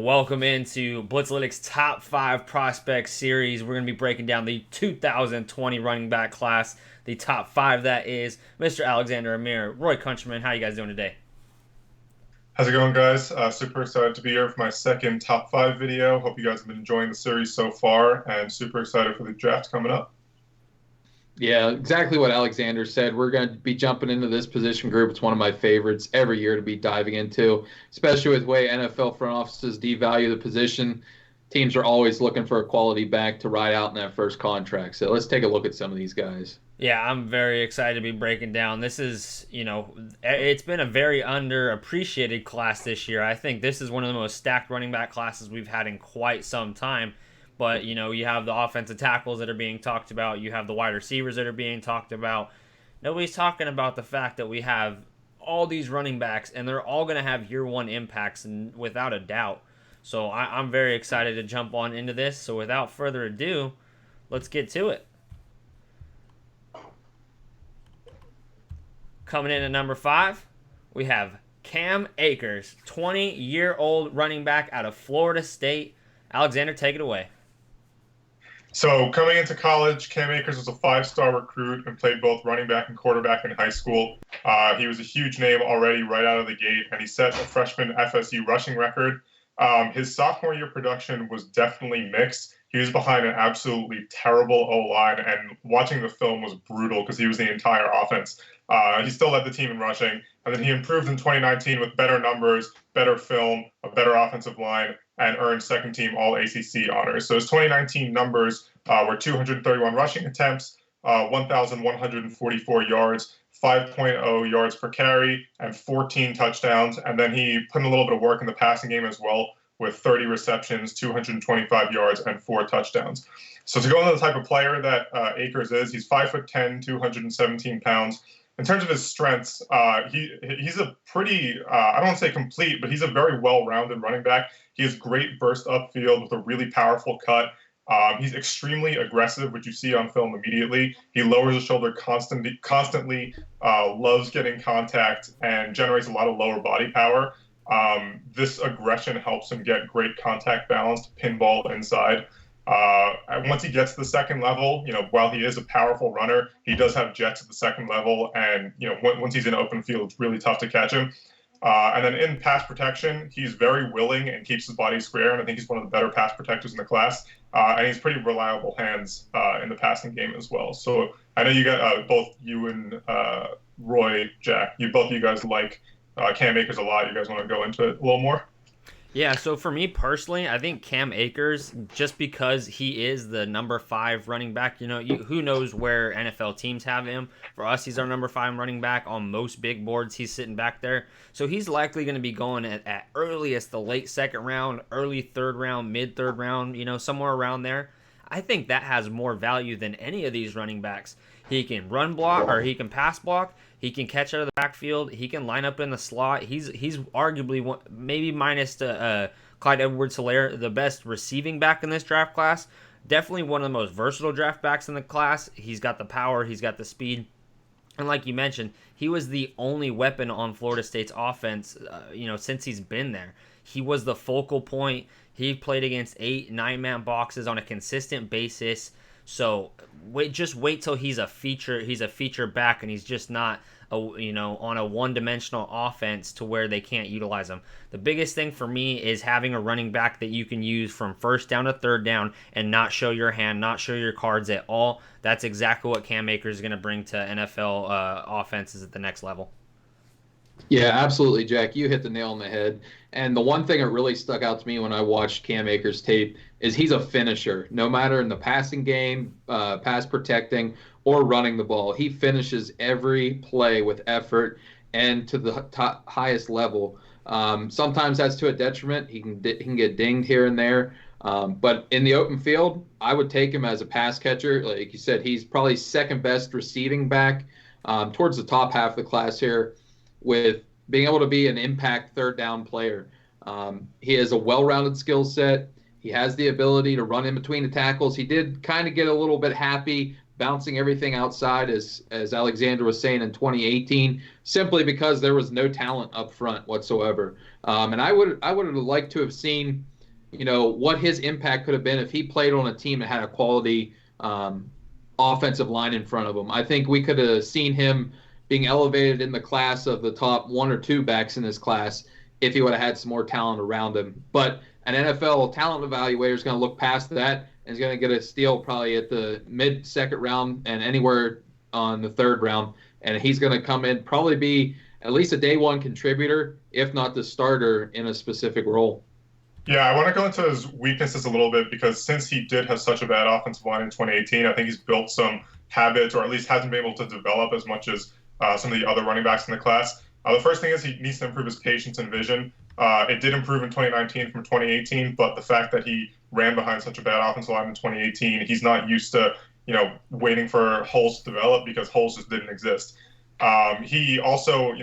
welcome into Blitzalytics Top 5 Prospect Series. We're going to be breaking down the 2020 running back class, the top 5 that is Mr. Alexander Amir, Roy Countryman. How you guys doing today? How's it going, guys? Super excited to be here for my second top five video. Hope you guys have been enjoying the series so far, and super excited for the draft coming up. Yeah, exactly what Alexander said. We're going to be jumping into this position group. It's one of my favorites every year to be diving into, especially with the way NFL front offices devalue the position. Teams are always looking for a quality back to ride out in that first contract. So let's take a look at some of these guys. Yeah, I'm very excited to be breaking down. This is, it's been a very underappreciated class this year. I think this is one of the most stacked running back classes we've had in quite some time. But, you have the offensive tackles that are being talked about. You have the wide receivers that are being talked about. Nobody's talking about the fact that we have all these running backs, and they're all going to have year one impacts, and without a doubt. So I'm very excited to jump on into this. So without further ado, let's get to it. Coming in at number 5, we have Cam Akers, 20-year-old running back out of Florida State. Alexander, take it away. So coming into college, Cam Akers was a five-star recruit and played both running back and quarterback in high school. He was a huge name already right out of the gate, and he set a freshman FSU rushing record. His sophomore year production was definitely mixed. He was behind an absolutely terrible O-line, and watching the film was brutal because he was the entire offense. He still led the team in rushing, and then he improved in 2019 with better numbers, better film, a better offensive line, and earned second-team All-ACC honors. So his 2019 numbers were 231 rushing attempts, 1,144 yards, 5.0 yards per carry, and 14 touchdowns. And then he put in a little bit of work in the passing game as well, with 30 receptions, 225 yards, and 4 touchdowns. So to go into the type of player that Akers is, he's 5'10", 217 pounds. In terms of his strengths, he's a pretty, I don't want to say complete, but he's a very well-rounded running back. He has great burst upfield with a really powerful cut. He's extremely aggressive, which you see on film immediately. He lowers his shoulder constantly, loves getting contact, and generates a lot of lower body power. This aggression helps him get great contact balance to pinball inside. Once he gets to the second level, while he is a powerful runner, he does have jets at the second level, and once he's in open field, it's really tough to catch him. And then in pass protection, he's very willing and keeps his body square, and I think he's one of the better pass protectors in the class. And he's pretty reliable hands in the passing game as well. So I know you got both you and Roy, Jack, both of you guys like Cam Akers a lot. You guys want to go into it a little more? Yeah, so for me personally, I think Cam Akers, just because he is the number 5 running back, who knows where NFL teams have him. For us, he's our number 5 running back on most big boards. He's sitting back there. So he's likely going to be going at earliest the late second round, early third round, mid third round, somewhere around there. I think that has more value than any of these running backs. He can run block, or he can pass block. He can catch out of the backfield. He can line up in the slot. He's arguably maybe minus Clyde Edwards-Helaire, the best receiving back in this draft class. Definitely one of the most versatile draft backs in the class. He's got the power. He's got the speed. And like you mentioned, he was the only weapon on Florida State's offense, since he's been there. He was the focal point. He played against 8, 9-man boxes on a consistent basis. So just wait till he's a feature back, and he's just not on a one-dimensional offense to where they can't utilize him. The biggest thing for me is having a running back that you can use from first down to third down and not show your hand, not show your cards at all. That's exactly what Cam Akers is going to bring to NFL offenses at the next level. Yeah, absolutely, Jack. You hit the nail on the head. And the one thing that really stuck out to me when I watched Cam Akers' tape is he's a finisher. No matter in the passing game, pass protecting, or running the ball, he finishes every play with effort and to the highest level. Sometimes that's to a detriment. He can get dinged here and there. But in the open field, I would take him as a pass catcher. Like you said, he's probably second best receiving back towards the top half of the class here, with being able to be an impact third down player. He has a well-rounded skill set. He has the ability to run in between the tackles. He did kind of get a little bit happy bouncing everything outside, as Alexander was saying in 2018, simply because there was no talent up front whatsoever. And I would have liked to have seen, what his impact could have been if he played on a team that had a quality offensive line in front of him. I think we could have seen him being elevated in the class of the top 1 or 2 backs in this class if he would have had some more talent around him. But an NFL talent evaluator is going to look past that and is going to get a steal probably at the mid-second round and anywhere on the third round. And he's going to come in, probably be at least a day one contributor, if not the starter in a specific role. Yeah, I want to go into his weaknesses a little bit, because since he did have such a bad offensive line in 2018, I think he's built some habits, or at least hasn't been able to develop as much as some of the other running backs in the class. The first thing is he needs to improve his patience and vision. It did improve in 2019 from 2018, but the fact that he ran behind such a bad offensive line in 2018, he's not used to, waiting for holes to develop, because holes just didn't exist. He also,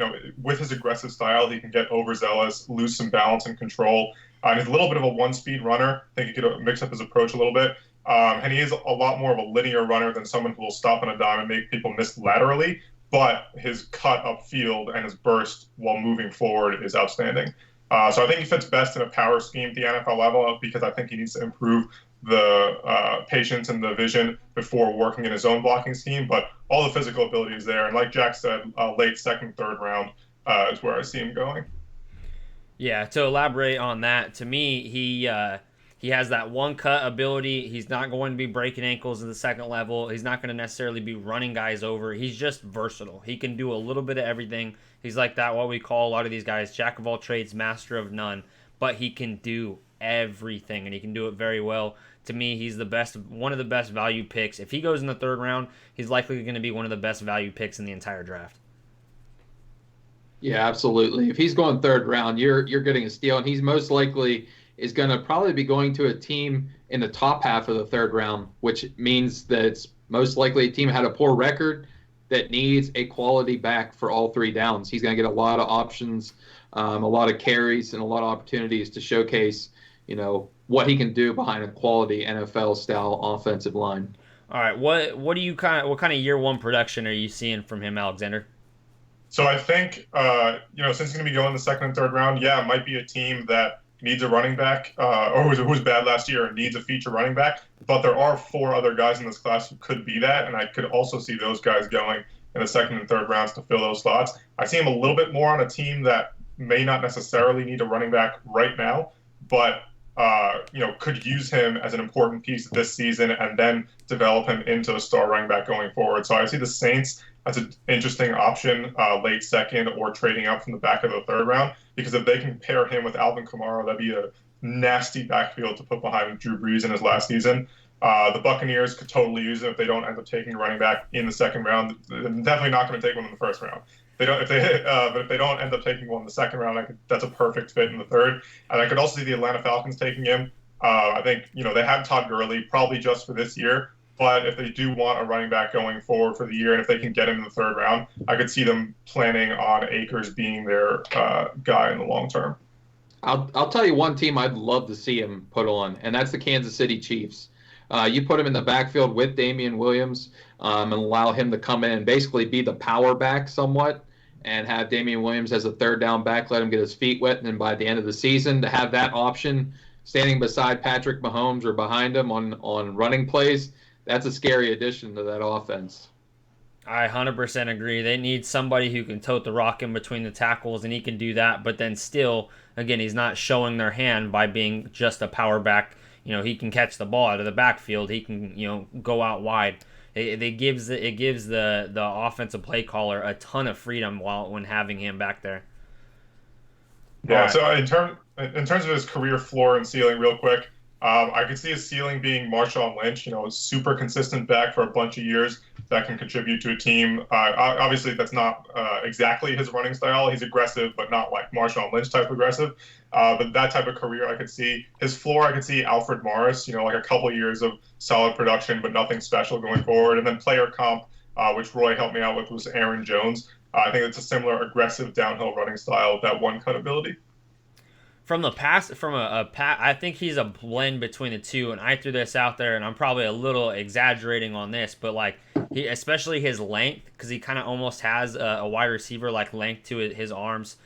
with his aggressive style, he can get overzealous, lose some balance and control. He's a little bit of a one-speed runner. I think he could mix up his approach a little bit. And he is a lot more of a linear runner than someone who will stop on a dime and make people miss laterally. But his cut upfield and his burst while moving forward is outstanding. So I think he fits best in a power scheme at the NFL level, because I think he needs to improve the patience and the vision before working in his own blocking scheme. But all the physical ability is there. And like Jack said, late second, third round is where I see him going. Yeah, to elaborate on that, to me, he has that one cut ability. He's not going to be breaking ankles in the second level. He's not going to necessarily be running guys over. He's just versatile. He can do a little bit of everything. He's like that, what we call a lot of these guys, jack of all trades, master of none. But he can do everything, and he can do it very well. To me, he's one of the best value picks. If he goes in the third round, he's likely going to be one of the best value picks in the entire draft. Yeah, absolutely. If he's going third round, you're getting a steal, and he's most likely is going to probably be going to a team in the top half of the third round, which means that it's most likely a team had a poor record that needs a quality back for all 3 downs. He's going to get a lot of options, a lot of carries, and a lot of opportunities to showcase, what he can do behind a quality NFL style offensive line. All right, what kind of year one production are you seeing from him, Alexander? So I think, since he's going to be going the second and third round, it might be a team that needs a running back, or who was bad last year and needs a feature running back. But there are 4 other guys in this class who could be that, and I could also see those guys going in the second and third rounds to fill those slots. I see him a little bit more on a team that may not necessarily need a running back right now, but could use him as an important piece this season and then develop him into a star running back going forward. So I see the Saints as an interesting option, late second, or trading up from the back of the third round, because if they can pair him with Alvin Kamara, that'd be a nasty backfield to put behind Drew Brees in his last season. The Buccaneers could totally use him if they don't end up taking a running back in the second round. They're definitely not going to take one in the first round. But if they don't end up taking one in the second round, that's a perfect fit in the third. And I could also see the Atlanta Falcons taking him. I think they have Todd Gurley probably just for this year. But if they do want a running back going forward for the year, and if they can get him in the third round, I could see them planning on Akers being their guy in the long term. I'll tell you one team I'd love to see him put on, and that's the Kansas City Chiefs. You put him in the backfield with Damian Williams and allow him to come in and basically be the power back somewhat, and have Damian Williams as a third down back, let him get his feet wet, and then by the end of the season to have that option standing beside Patrick Mahomes or behind him on running plays. That's a scary addition to that offense. I 100% agree. They need somebody who can tote the rock in between the tackles, and he can do that. But then still, again, he's not showing their hand by being just a power back. He can catch the ball out of the backfield. He can, go out wide. It gives the offensive play caller a ton of freedom when having him back there. Yeah. Right. So in terms of his career floor and ceiling, real quick. I could see his ceiling being Marshawn Lynch, a super consistent back for a bunch of years that can contribute to a team. Obviously, that's not exactly his running style. He's aggressive, but not like Marshawn Lynch type aggressive. But that type of career, I could see. His floor, I could see Alfred Morris, like a couple years of solid production, but nothing special going forward. And then player comp, which Roy helped me out with, was Aaron Jones. I think it's a similar aggressive downhill running style with that one cut ability. From the past, I think he's a blend between the two, and I threw this out there, and I'm probably a little exaggerating on this, but like he, especially his length, because he kind of almost has a wide receiver like length to his arms,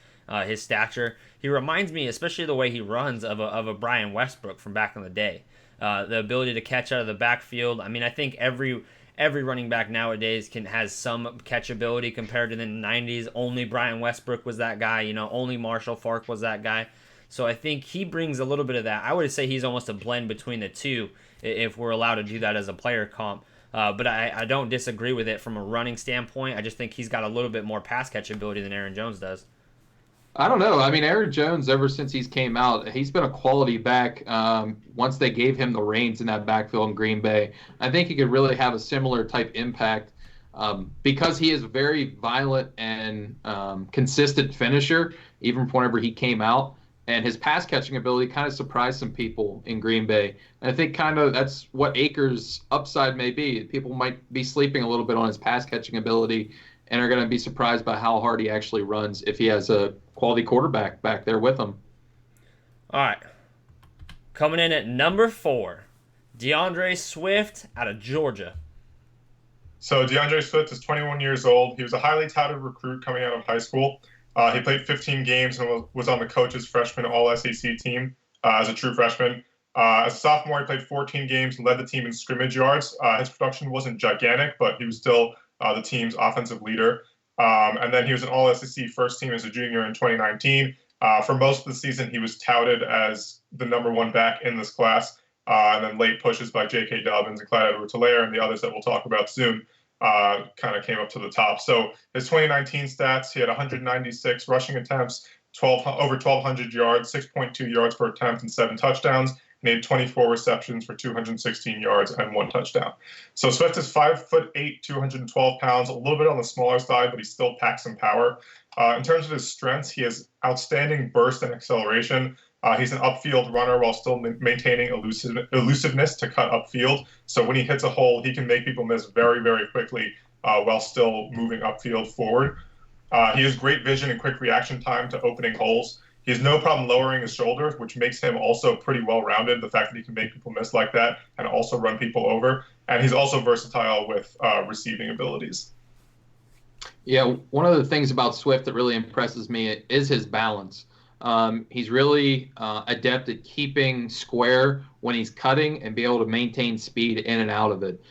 his stature. He reminds me, especially the way he runs, of a Brian Westbrook from back in the day. The ability to catch out of the backfield. I mean, I think every running back nowadays has some catchability compared to the 90s. Only Brian Westbrook was that guy. Only Marshall Faulk was that guy. So I think he brings a little bit of that. I would say he's almost a blend between the two if we're allowed to do that as a player comp. But I don't disagree with it from a running standpoint. I just think he's got a little bit more pass catchability than Aaron Jones does. I don't know. I mean, Aaron Jones, ever since he's came out, he's been a quality back once they gave him the reins in that backfield in Green Bay. I think he could really have a similar type impact because he is a very violent and consistent finisher, even from whenever he came out. And his pass catching ability kind of surprised some people in Green Bay. And I think kind of that's what Akers' upside may be. People might be sleeping a little bit on his pass catching ability and are going to be surprised by how hard he actually runs if he has a quality quarterback back there with him. All right. Coming in at number 4, DeAndre Swift out of Georgia. So DeAndre Swift is 21 years old. He was a highly touted recruit coming out of high school. He played 15 games and was on the coach's freshman All-SEC team as a true freshman. As a sophomore, he played 14 games and led the team in scrimmage yards. His production wasn't gigantic, but he was still the team's offensive leader. And then he was an All-SEC first team as a junior in 2019. For most of the season, he was touted as the number 1 back in this class. And then late pushes by J.K. Dobbins and Clyde Edwards-Helaire and the others that we'll talk about soon kind of came up to the top. So his 2019 stats, he had 196 rushing attempts, over 1,200 yards, 6.2 yards per attempt, and 7 touchdowns. And he had 24 receptions for 216 yards and 1 touchdown. So Swift is 5'8", 212 pounds, a little bit on the smaller side, but he still packs some power. In terms of his strengths, he has outstanding burst and acceleration. He's an upfield runner while still maintaining elusiveness to cut upfield. So when he hits a hole, he can make people miss very, very quickly while still moving upfield forward. He has great vision and quick reaction time to opening holes. He has no problem lowering his shoulders, which makes him also pretty well-rounded, the fact that he can make people miss like that and also run people over. And he's also versatile with receiving abilities. Yeah, one of the things about Swift that really impresses me is his balance. He's really adept at keeping square when he's cutting and be able to maintain speed in and out of it.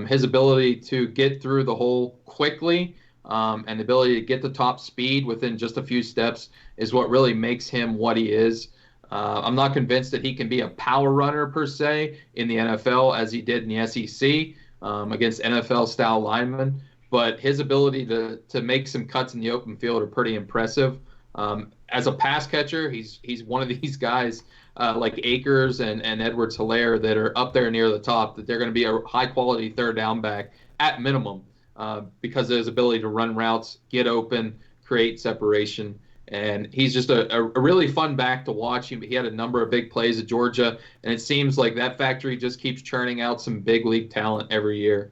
His ability to get through the hole quickly and the ability to get the top speed within just a few steps is what really makes him what he is. I'm not convinced that he can be a power runner per se in the NFL as he did in the SEC against NFL-style linemen, but his ability to make some cuts in the open field are pretty impressive. As a pass catcher, he's one of these guys like Akers and Edwards-Helaire that are up there near the top, that they're going to be a high-quality third down back at minimum because of his ability to run routes, get open, create separation. And he's just a really fun back to watch. He had a number of big plays at Georgia, and it seems like that factory just keeps churning out some big league talent every year.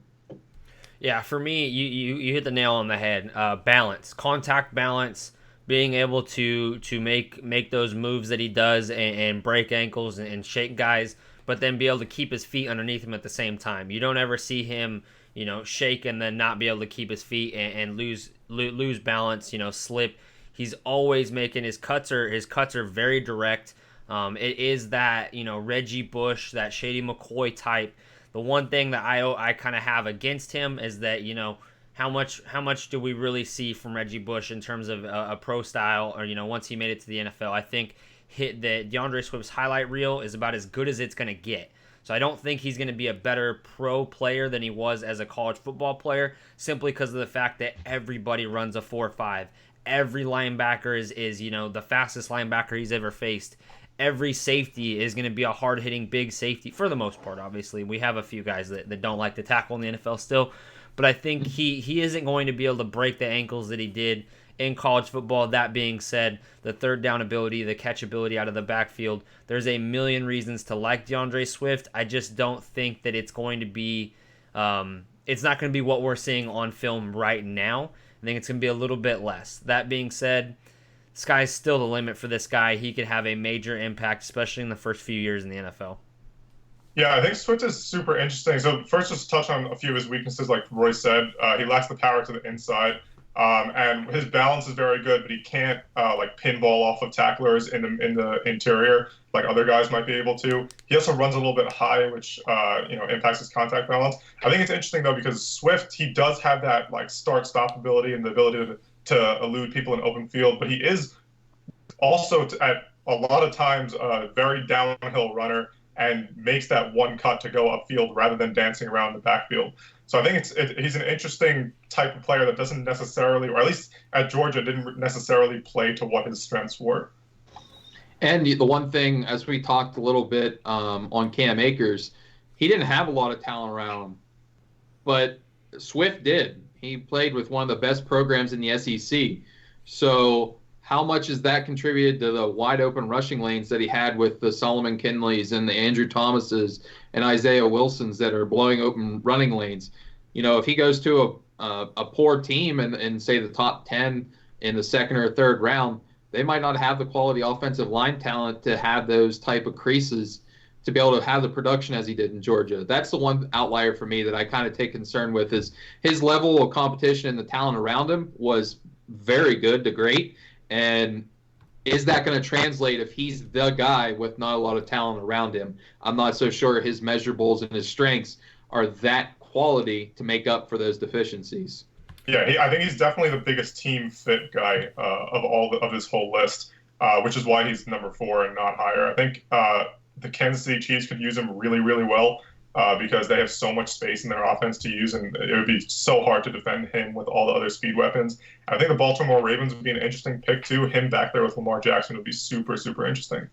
Yeah, for me, you hit the nail on the head. Balance, contact balance, being able to make those moves that he does and break ankles and shake guys, but then be able to keep his feet underneath him at the same time. You don't ever see him, shake and then not be able to keep his feet and lose balance, slip. He's always making his cuts are very direct. It is that, Reggie Bush, that Shady McCoy type. The one thing that I kind of have against him is that, how much do we really see from Reggie Bush in terms of a pro style or, once he made it to the NFL? I think that DeAndre Swift's highlight reel is about as good as it's going to get. So I don't think he's going to be a better pro player than he was as a college football player simply because of the fact that everybody runs a 4.5. Every linebacker is the fastest linebacker he's ever faced. Every safety is going to be a hard-hitting big safety for the most part, obviously. We have a few guys that don't like to tackle in the NFL still. But I think he isn't going to be able to break the ankles that he did in college football. That being said, the third down ability, the catchability out of the backfield, there's a million reasons to like DeAndre Swift. I just don't think that it's going to be it's not going to be what we're seeing on film right now. I think it's going to be a little bit less. That being said, sky's still the limit for this guy. He could have a major impact, especially in the first few years in the NFL. Yeah, I think Swift is super interesting. So first, just to touch on a few of his weaknesses, like Roy said, he lacks the power to the inside, and his balance is very good, but he can't like pinball off of tacklers in the interior like other guys might be able to. He also runs a little bit high, which impacts his contact balance. I think it's interesting though because Swift, he does have that like start-stop ability and the ability to elude people in open field, but he is also at a lot of times a very downhill runner and makes that one cut to go upfield rather than dancing around the backfield. So I think he's an interesting type of player that doesn't necessarily, or at least at Georgia, didn't necessarily play to what his strengths were. And the one thing, as we talked a little bit on Cam Akers, he didn't have a lot of talent around him, but Swift did. He played with one of the best programs in the SEC. So how much has that contributed to the wide open rushing lanes that he had with the Solomon Kinleys and the Andrew Thomases and Isaiah Wilsons that are blowing open running lanes? If he goes to a poor team and say the top 10 in the second or third round, they might not have the quality offensive line talent to have those type of creases to be able to have the production as he did in Georgia. That's the one outlier for me that I kind of take concern with is his level of competition and the talent around him was very good to great. And is that going to translate if he's the guy with not a lot of talent around him? I'm not so sure his measurables and his strengths are that quality to make up for those deficiencies. Yeah, I think he's definitely the biggest team fit guy of this whole list, which is why he's number 4 and not higher. I think the Kansas City Chiefs could use him really, really well because they have so much space in their offense to use, and it would be so hard to defend him with all the other speed weapons. I think the Baltimore Ravens would be an interesting pick too. Him back there with Lamar Jackson would be super, super interesting.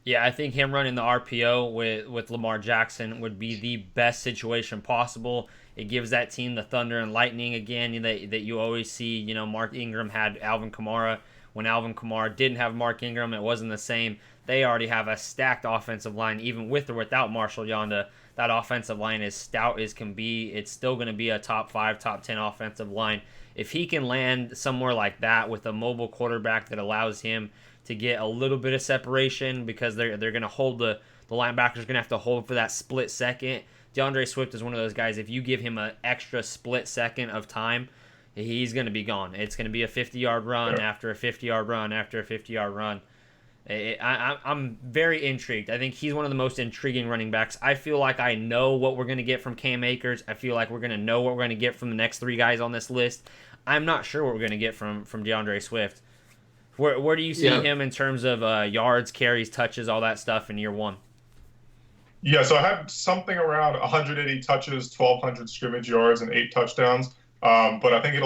Yeah, I think him running the RPO with Lamar Jackson would be the best situation possible. It gives that team the thunder and lightning again that you always see. Mark Ingram had Alvin Kamara. When Alvin Kamara didn't have Mark Ingram, it wasn't the same. They already have a stacked offensive line, even with or without Marshall Yanda. That offensive line is stout as can be. It's still going to be a top 5, top 10 offensive line. If he can land somewhere like that with a mobile quarterback that allows him to get a little bit of separation because they're going to hold the linebackers going to have to hold for that split second. DeAndre Swift is one of those guys, if you give him an extra split second of time, he's going to be gone. It's going to be a 50-yard run after a 50-yard run after a 50-yard run. I'm very intrigued. I think he's one of the most intriguing running backs. I feel like I know what we're going to get from Cam Akers. I feel like we're going to know what we're going to get from the next 3 guys on this list. I'm not sure what we're going to get from DeAndre Swift. Where do you see him in terms of yards, carries, touches, all that stuff in year 1? Yeah, so I had something around 180 touches, 1,200 scrimmage yards, and 8 touchdowns. But I think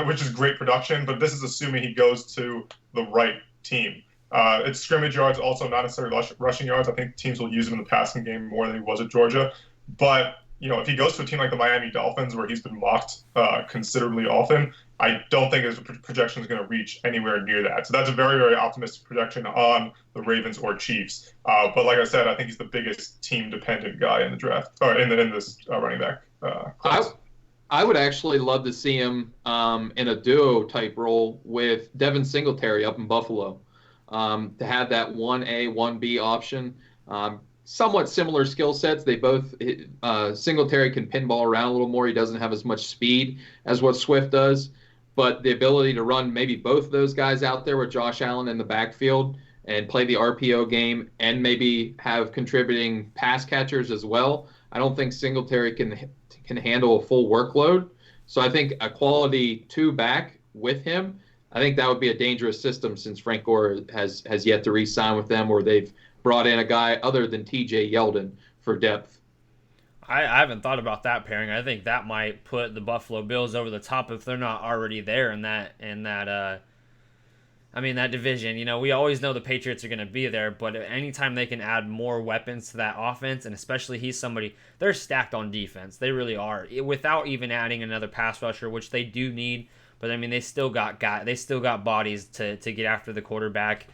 which is great production, but this is assuming he goes to the right team. It's scrimmage yards, also not necessarily rushing yards. I think teams will use him in the passing game more than he was at Georgia. But, if he goes to a team like the Miami Dolphins where he's been mocked considerably often, I don't think his projection is going to reach anywhere near that. So that's a very, very optimistic projection on the Ravens or Chiefs. But like I said, I think he's the biggest team-dependent guy in the draft, or in this running back class. I would actually love to see him in a duo-type role with Devin Singletary up in Buffalo. To have that 1A, 1B option. Somewhat similar skill sets. They both, Singletary can pinball around a little more. He doesn't have as much speed as what Swift does. But the ability to run maybe both of those guys out there with Josh Allen in the backfield and play the RPO game and maybe have contributing pass catchers as well. I don't think Singletary can handle a full workload. So I think a quality 2 back with him, I think that would be a dangerous system since Frank Gore has yet to re-sign with them, or they've brought in a guy other than T.J. Yeldon for depth. I haven't thought about that pairing. I think that might put the Buffalo Bills over the top if they're not already there in that division. We always know the Patriots are going to be there, but anytime they can add more weapons to that offense, and especially he's somebody, they're stacked on defense. They really are. Without even adding another pass rusher, which they do need, but they still got bodies to get after the quarterback.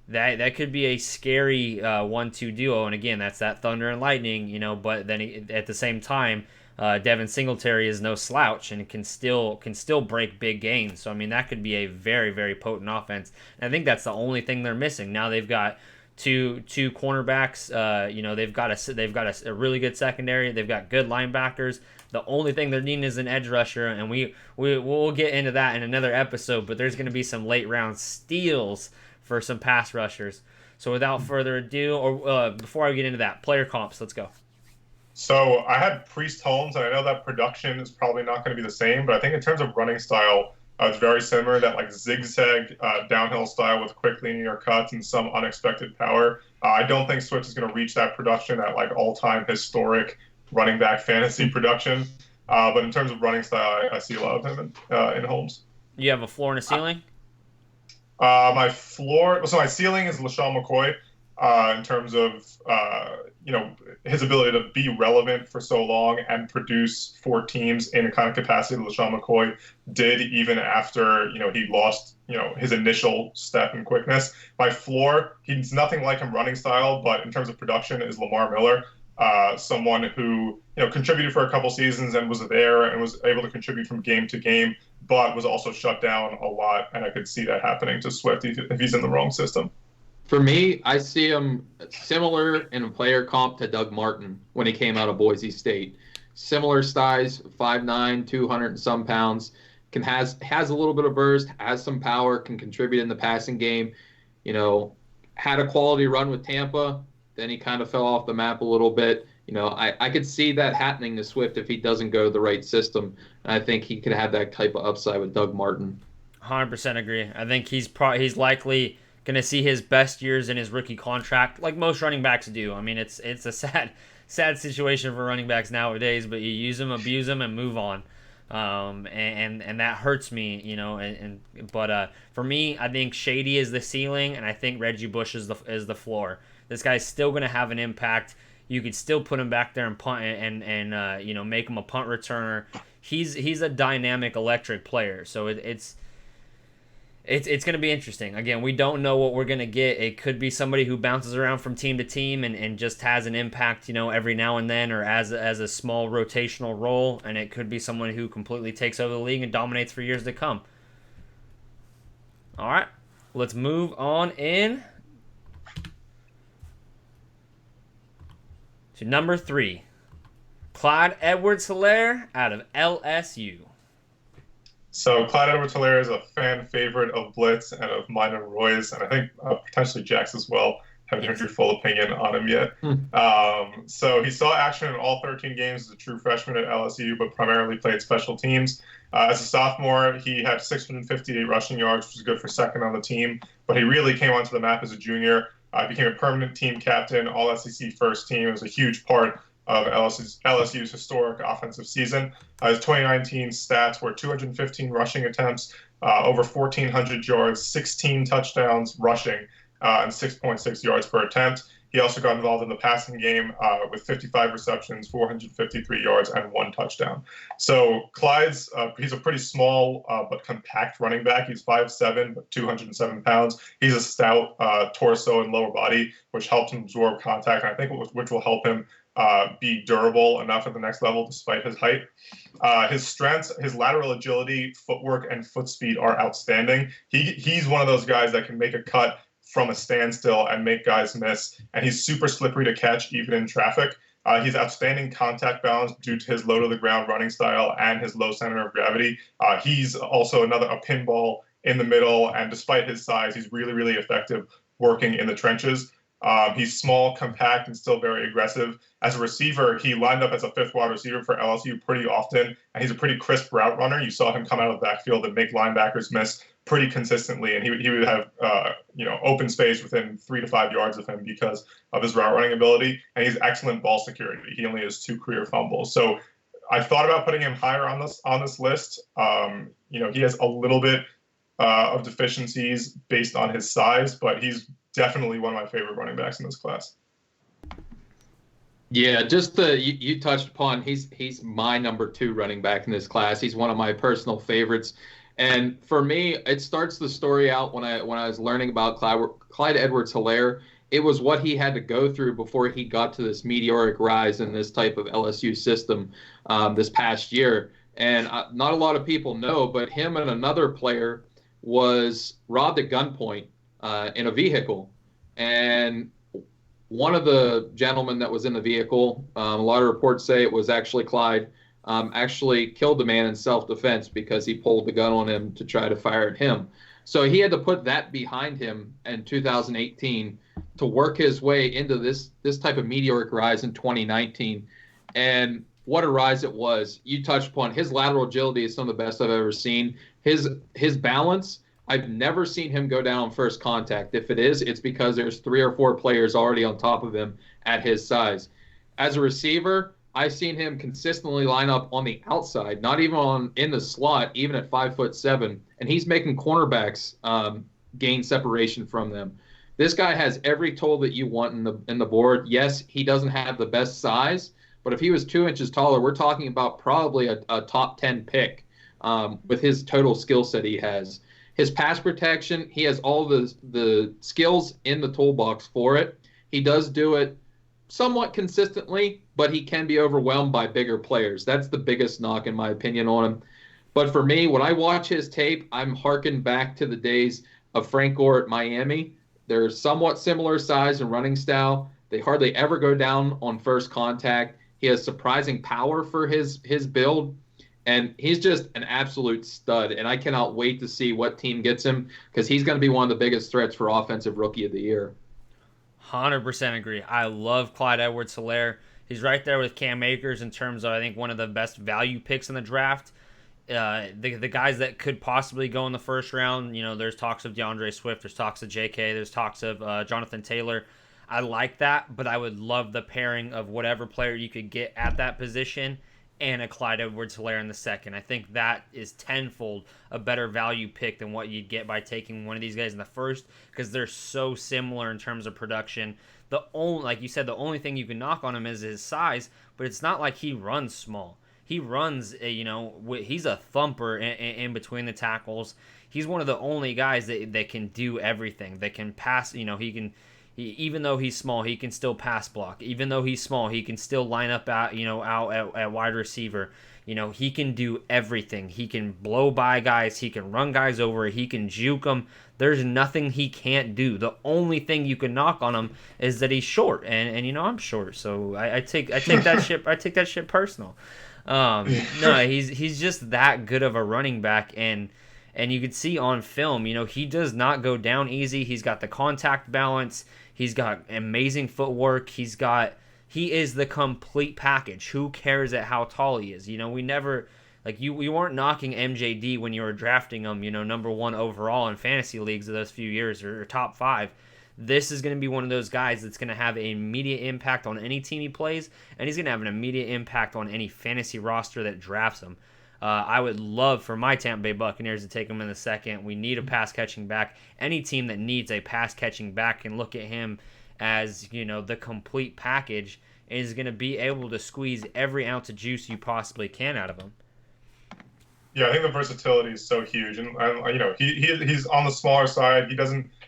that could be a scary 1-2 duo. And again, that's that thunder and lightning, But then at the same time, Devin Singletary is no slouch and can still break big gains. So I mean, that could be a very, very potent offense. And I think that's the only thing they're missing. Now they've got two cornerbacks. They've got a really good secondary. They've got good linebackers. The only thing they're needing is an edge rusher, and we'll get into that in another episode. But there's going to be some late round steals for some pass rushers. So without further ado, or before I get into that, player comps, let's go. So I had Priest Holmes, and I know that production is probably not going to be the same, but I think in terms of running style, it's very similar. That like zigzag downhill style with quick linear cuts and some unexpected power. I don't think Swift is going to reach that production at like all-time historic running back fantasy production. But in terms of running style, I see a lot of him in Holmes. You have a floor and a ceiling? My ceiling is LaShawn McCoy. In terms of his ability to be relevant for so long and produce for teams in a kind of capacity that LaShawn McCoy did even after he lost his initial step in quickness. My floor, he's nothing like him running style, but in terms of production is Lamar Miller, someone who contributed for a couple seasons and was there and was able to contribute from game to game, but was also shut down a lot, and I could see that happening to Swift if he's in the wrong system. For me, I see him similar in a player comp to Doug Martin when he came out of Boise State. Similar size, 5'9", 200 and some pounds, has a little bit of burst, has some power, can contribute in the passing game. Had a quality run with Tampa, then he kind of fell off the map a little bit. I could see that happening to Swift if he doesn't go to the right system. And I think he could have that type of upside with Doug Martin. 100% agree. I think he's likely going to see his best years in his rookie contract, like most running backs do. I mean, it's a sad situation for running backs nowadays, but you use them, abuse them, and move on. And that hurts me, But for me, I think Shady is the ceiling, and I think Reggie Bush is the floor. This guy's still going to have an impact. You could still put him back there and punt and make him a punt returner. He's a dynamic, electric player. So it's going to be interesting. Again, we don't know what we're going to get. It could be somebody who bounces around from team to team and just has an impact, every now and then, or as a small rotational role. And it could be someone who completely takes over the league and dominates for years to come. All right, let's move on in to number 3. Clyde Edwards-Helaire out of LSU. So Clyde Edwards-Helaire is a fan favorite of Blitz and of mine and Roy's, and I think potentially Jack's as well. Haven't heard your full opinion on him yet. So he saw action in all 13 games as a true freshman at LSU, but primarily played special teams. As a sophomore, he had 658 rushing yards, which was good for second on the team, but he really came onto the map as a junior. Became a permanent team captain, all SEC first team. It was a huge part of LSU's historic offensive season. His 2019 stats were 215 rushing attempts, over 1,400 yards, 16 touchdowns rushing, and 6.6 yards per attempt. He also got involved in the passing game with 55 receptions, 453 yards, and 1 touchdown. So Clyde's, he's a pretty small but compact running back. He's 5'7", but 207 pounds. He's a stout torso and lower body, which helps him absorb contact, and I think which will help him be durable enough at the next level despite his height. His strengths, his lateral agility, footwork, and foot speed are outstanding. He's one of those guys that can make a cut from a standstill and make guys miss, and he's super slippery to catch even in traffic. He's outstanding contact balance due to his low-to-the-ground running style and his low center of gravity. He's also a pinball in the middle, and despite his size, he's really, really effective working in the trenches. He's small, compact, and still very aggressive. As a receiver, he lined up as a fifth wide receiver for LSU pretty often, and he's a pretty crisp route runner. You saw him come out of the backfield and make linebackers miss pretty consistently, and he would have open space within 3 to 5 yards of him because of his route running ability, and he's excellent ball security. He only has 2 career fumbles. So I thought about putting him higher on this list. He has a little bit of deficiencies based on his size, but he's definitely one of my favorite running backs in this class. Yeah, just you touched upon, he's my number 2 running back in this class. He's one of my personal favorites. And for me, it starts the story out when I was learning about Clyde Edwards-Helaire. It was what he had to go through before he got to this meteoric rise in this type of LSU system this past year. And not a lot of people know, but him and another player was robbed at gunpoint in a vehicle. And one of the gentlemen that was in the vehicle, a lot of reports say it was actually Clyde, actually killed the man in self-defense because he pulled the gun on him to try to fire at him. So he had to put that behind him in 2018 to work his way into this type of meteoric rise in 2019. And what a rise it was. You touched upon his lateral agility is some of the best I've ever seen. His balance, I've never seen him go down on first contact. If it is, it's because there's 3 or 4 players already on top of him at his size. As a receiver, I've seen him consistently line up on the outside, not even in the slot, even at 5'7", and he's making cornerbacks gain separation from them. This guy has every tool that you want in the board. Yes, he doesn't have the best size, but if he was 2 inches taller, we're talking about probably a top 10 pick with his total skill set he has. His pass protection, he has all the skills in the toolbox for it. He does do it somewhat consistently, but he can be overwhelmed by bigger players. That's the biggest knock, in my opinion, on him. But for me, when I watch his tape, I'm harking back to the days of Frank Gore at Miami. They're somewhat similar size and running style. They hardly ever go down on first contact. He has surprising power for his build, and he's just an absolute stud. And I cannot wait to see what team gets him because he's going to be one of the biggest threats for Offensive Rookie of the Year. 100% agree. I love Clyde Edwards-Helaire. He's right there with Cam Akers in terms of, I think, one of the best value picks in the draft. The guys that could possibly go in the first round, there's talks of DeAndre Swift, there's talks of JK, there's talks of Jonathan Taylor. I like that, but I would love the pairing of whatever player you could get at that position and a Clyde Edwards-Helaire in the second. I think that is tenfold a better value pick than what you'd get by taking one of these guys in the first because they're so similar in terms of production. Like you said, the only thing you can knock on him is his size, but it's not like he runs small. He runs, he's a thumper in between the tackles. He's one of the only guys that can do everything. That can pass, even though he's small, he can still pass block. Even though he's small, he can still line up out at wide receiver. He can do everything. He can blow by guys. He can run guys over. He can juke them. There's nothing he can't do. The only thing you can knock on him is that he's short, and I'm short, so I take that shit. I take that shit personal. No, he's just that good of a running back, and you can see on film, he does not go down easy. He's got the contact balance. He's got amazing footwork. He is the complete package. Who cares at how tall he is? We never, we weren't knocking MJD when you were drafting him, number 1 overall in fantasy leagues of those few years or top 5. This is going to be one of those guys that's going to have an immediate impact on any team he plays, and he's going to have an immediate impact on any fantasy roster that drafts him. I would love for my Tampa Bay Buccaneers to take him in the second. We need a pass-catching back. Any team that needs a pass-catching back can look at him as, the complete package and is going to be able to squeeze every ounce of juice you possibly can out of him. Yeah, I think the versatility is so huge, and he's on the smaller side.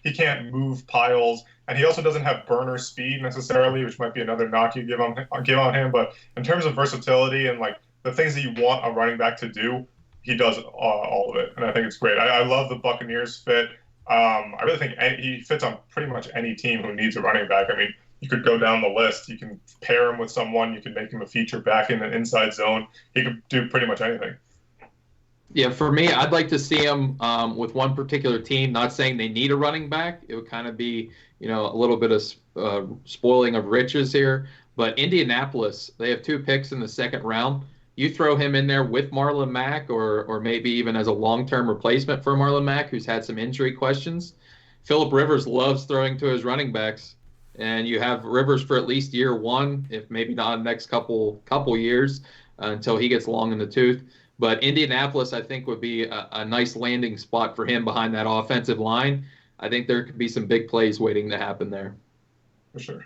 He can't move piles, and he also doesn't have burner speed necessarily, which might be another knock you give on him. But in terms of versatility and the things that you want a running back to do, he does all of it, and I think it's great. I love the Buccaneers fit. I really think he fits on pretty much any team who needs a running back. I mean, you could go down the list. You can pair him with someone. You can make him a feature back in the inside zone. He could do pretty much anything. Yeah, for me, I'd like to see him with one particular team. Not saying they need a running back. It would kind of be, a little bit of spoiling of riches here. But Indianapolis, they have 2 picks in the second round. You throw him in there with Marlon Mack or maybe even as a long-term replacement for Marlon Mack, who's had some injury questions. Phillip Rivers loves throwing to his running backs. And you have Rivers for at least year 1, if maybe not the next couple years until he gets long in the tooth. But Indianapolis, I think, would be a nice landing spot for him behind that offensive line. I think there could be some big plays waiting to happen there. For sure.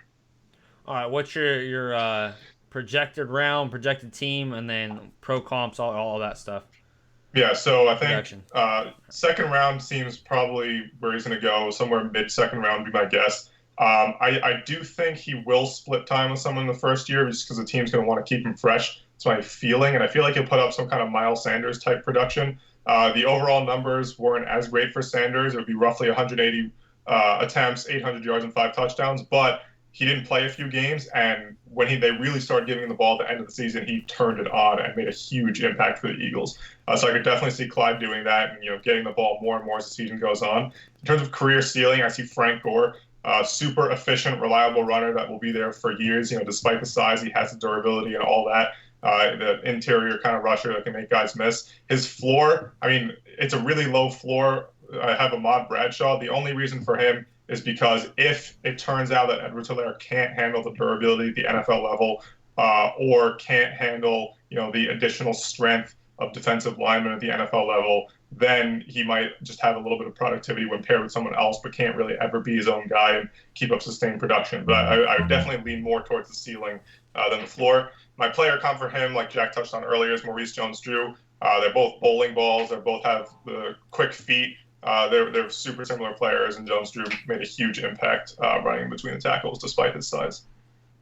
All right, what's your projected round, projected team, and then pro comps, all that stuff? Yeah, so I think production. second round seems probably where he's going to go. Somewhere mid second round would be my guess. I do think he will split time with someone in the first year just because the team's going to want to keep him fresh. That's my feeling, and I feel like he'll put up some kind of Miles Sanders type production. The overall numbers weren't as great for Sanders. It would be roughly 180 attempts, 800 yards, and 5 touchdowns, but he didn't play a few games, and when they really started giving him the ball at the end of the season, he turned it on and made a huge impact for the Eagles. So I could definitely see Clyde doing that and getting the ball more and more as the season goes on. In terms of career ceiling, I see Frank Gore, super efficient, reliable runner that will be there for years. Despite the size, he has the durability and all that. The interior kind of rusher that can make guys miss. His floor, I mean, it's a really low floor. I have Ahmad Bradshaw. The only reason for him is because if it turns out that Edwards-Helaire can't handle the durability at the NFL level or can't handle, the additional strength of defensive linemen at the NFL level, then he might just have a little bit of productivity when paired with someone else, but can't really ever be his own guy and keep up sustained production. But I would definitely lean more towards the ceiling than the floor. My player comp for him, like Jack touched on earlier, is Maurice Jones-Drew. They're both bowling balls. They both have the quick feet. They're super similar players, and Jones-Drew made a huge impact running between the tackles despite his size.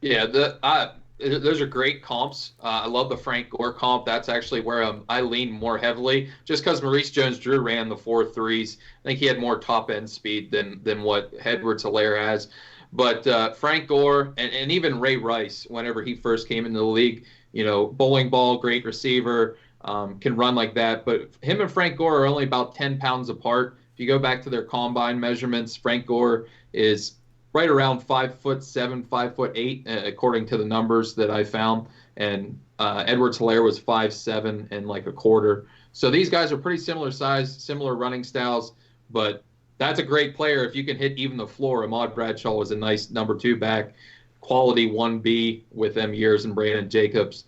Yeah, those are great comps. I love the Frank Gore comp. That's actually where I lean more heavily, just because Maurice Jones-Drew ran the 4.3s. I think he had more top-end speed than what Edwards-Helaire has. But Frank Gore and even Ray Rice, whenever he first came into the league, bowling ball, great receiver, can run like that. But him and Frank Gore are only about 10 pounds apart. If you go back to their combine measurements, Frank Gore is right around 5'7", 5'8", according to the numbers that I found. And Edwards-Helaire was 5'7" and like a quarter. So these guys are pretty similar size, similar running styles, but that's a great player if you can hit even the floor. Ahmad Bradshaw was a nice number 2 back, quality 1B with them years, and Brandon Jacobs.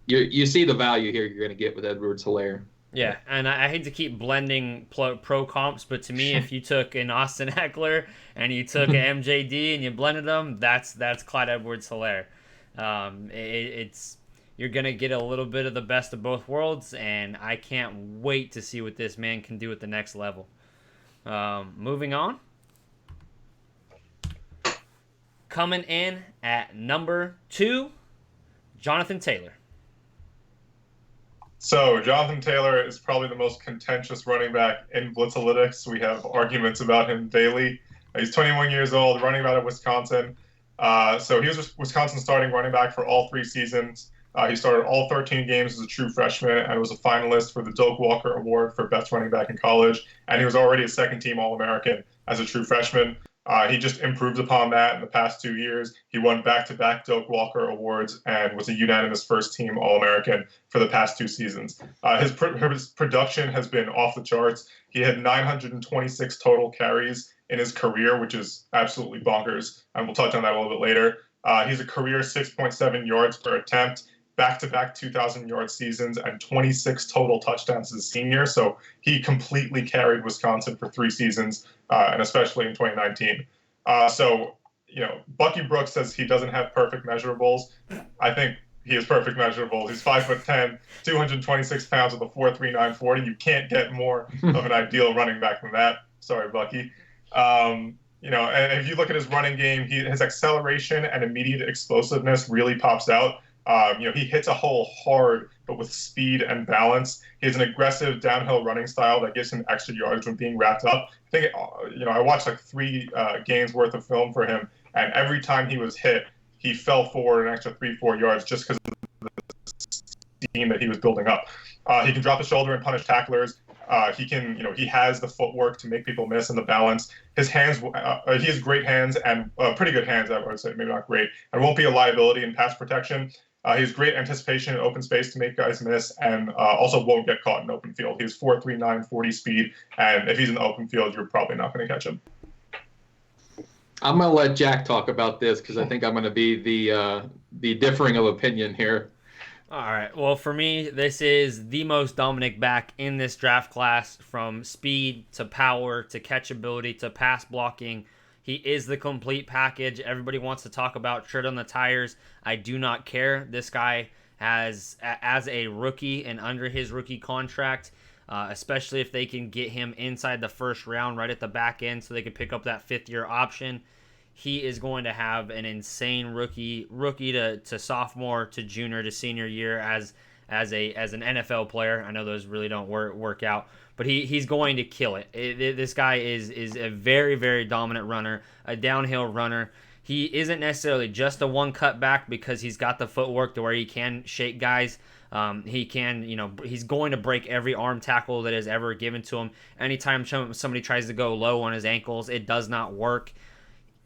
You see the value here you're going to get with Edwards-Helaire. Yeah, and I hate to keep blending pro comps, but to me, if you took an Austin Eckler and you took an MJD and you blended them, that's Clyde Edwards-Helaire. You're gonna get a little bit of the best of both worlds, and I can't wait to see what this man can do at the next level. Moving on. Coming in at number 2, Jonathan Taylor. So Jonathan Taylor is probably the most contentious running back in Blitzalytics. We have arguments about him daily. He's 21 years old, running back of Wisconsin. So he was Wisconsin's starting running back for all 3 seasons. He started all 13 games as a true freshman and was a finalist for the Doak Walker Award for best running back in college. And he was already a second-team All-American as a true freshman. He just improved upon that in the past 2 years. He won back-to-back Doak Walker Awards and was a unanimous first-team All-American for the past 2 seasons. His production has been off the charts. He had 926 total carries in his career, which is absolutely bonkers, and we'll touch on that a little bit later. He's a career 6.7 yards per attempt, back-to-back 2,000-yard seasons, and 26 total touchdowns as a senior. So he completely carried Wisconsin for 3 seasons, and especially in 2019. Bucky Brooks says he doesn't have perfect measurables. I think he has perfect measurables. He's 5'10", 226 pounds with a 4.39 40. You can't get more of an ideal running back than that. Sorry, Bucky. And if you look at his running game, his acceleration and immediate explosiveness really pops out. He hits a hole hard, but with speed and balance. He has an aggressive downhill running style that gives him extra yards when being wrapped up. I think, I watched like 3 games worth of film for him, and every time he was hit, he fell forward an extra 3-4 yards just because of the steam that he was building up. He can drop the shoulder and punish tacklers. He has the footwork to make people miss and the balance. His hands, he has great hands and pretty good hands, I would say, maybe not great, and won't be a liability in pass protection. He has great anticipation in open space to make guys miss, and also won't get caught in open field. He has 4.39 40 speed, and if he's in the open field, you're probably not going to catch him. I'm going to let Jack talk about this because I think I'm going to be the differing of opinion here. All right. Well, for me, this is the most dominant back in this draft class, from speed to power to catchability to pass blocking. He is the complete package. Everybody wants to talk about tread on the tires. I do not care. This guy has, as a rookie and under his rookie contract, especially if they can get him inside the first round right at the back end so they can pick up that fifth-year option. He is going to have an insane rookie to sophomore to junior to senior year as an NFL player. I know those really don't work out, but he's going to kill it. This guy is a very, very dominant runner, a downhill runner. He isn't necessarily just a one cut back because he's got the footwork to where he can shake guys. He can, he's going to break every arm tackle that is ever given to him. Anytime somebody tries to go low on his ankles, it does not work.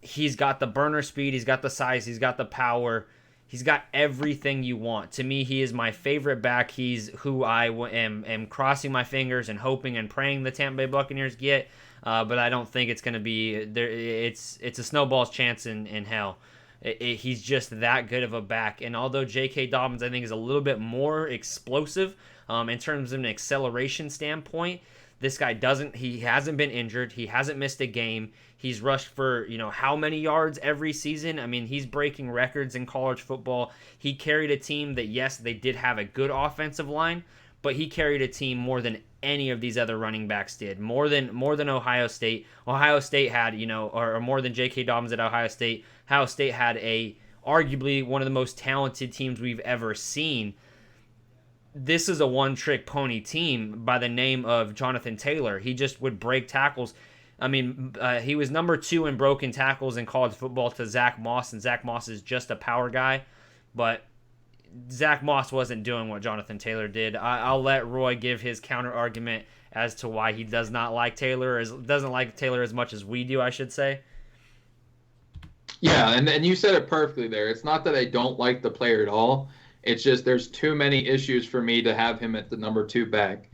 He's got the burner speed, he's got the size, he's got the power, he's got everything you want. To me, he is my favorite back. He's who I am crossing my fingers and hoping and praying the Tampa Bay Buccaneers get, but I don't think it's going to be there. It's a snowball's chance in hell. He's just that good of a back. And although J.K. Dobbins, I think, is a little bit more explosive in terms of an acceleration standpoint, this guy he hasn't been injured. He hasn't missed a game. He's rushed for, how many yards every season? I mean, he's breaking records in college football. He carried a team that, yes, they did have a good offensive line, but he carried a team more than any of these other running backs did. More than Ohio State. Ohio State had, or more than J.K. Dobbins at Ohio State. Ohio State had arguably one of the most talented teams we've ever seen. This is a one-trick pony team by the name of Jonathan Taylor. He just would break tackles. I mean, he was number 2 in broken tackles in college football to Zach Moss, and Zach Moss is just a power guy. But Zach Moss wasn't doing what Jonathan Taylor did. I'll let Roy give his counter-argument as to why he doesn't like Taylor as much as we do, I should say. Yeah, and you said it perfectly there. It's not that I don't like the player at all. It's just there's too many issues for me to have him at the number 2 back.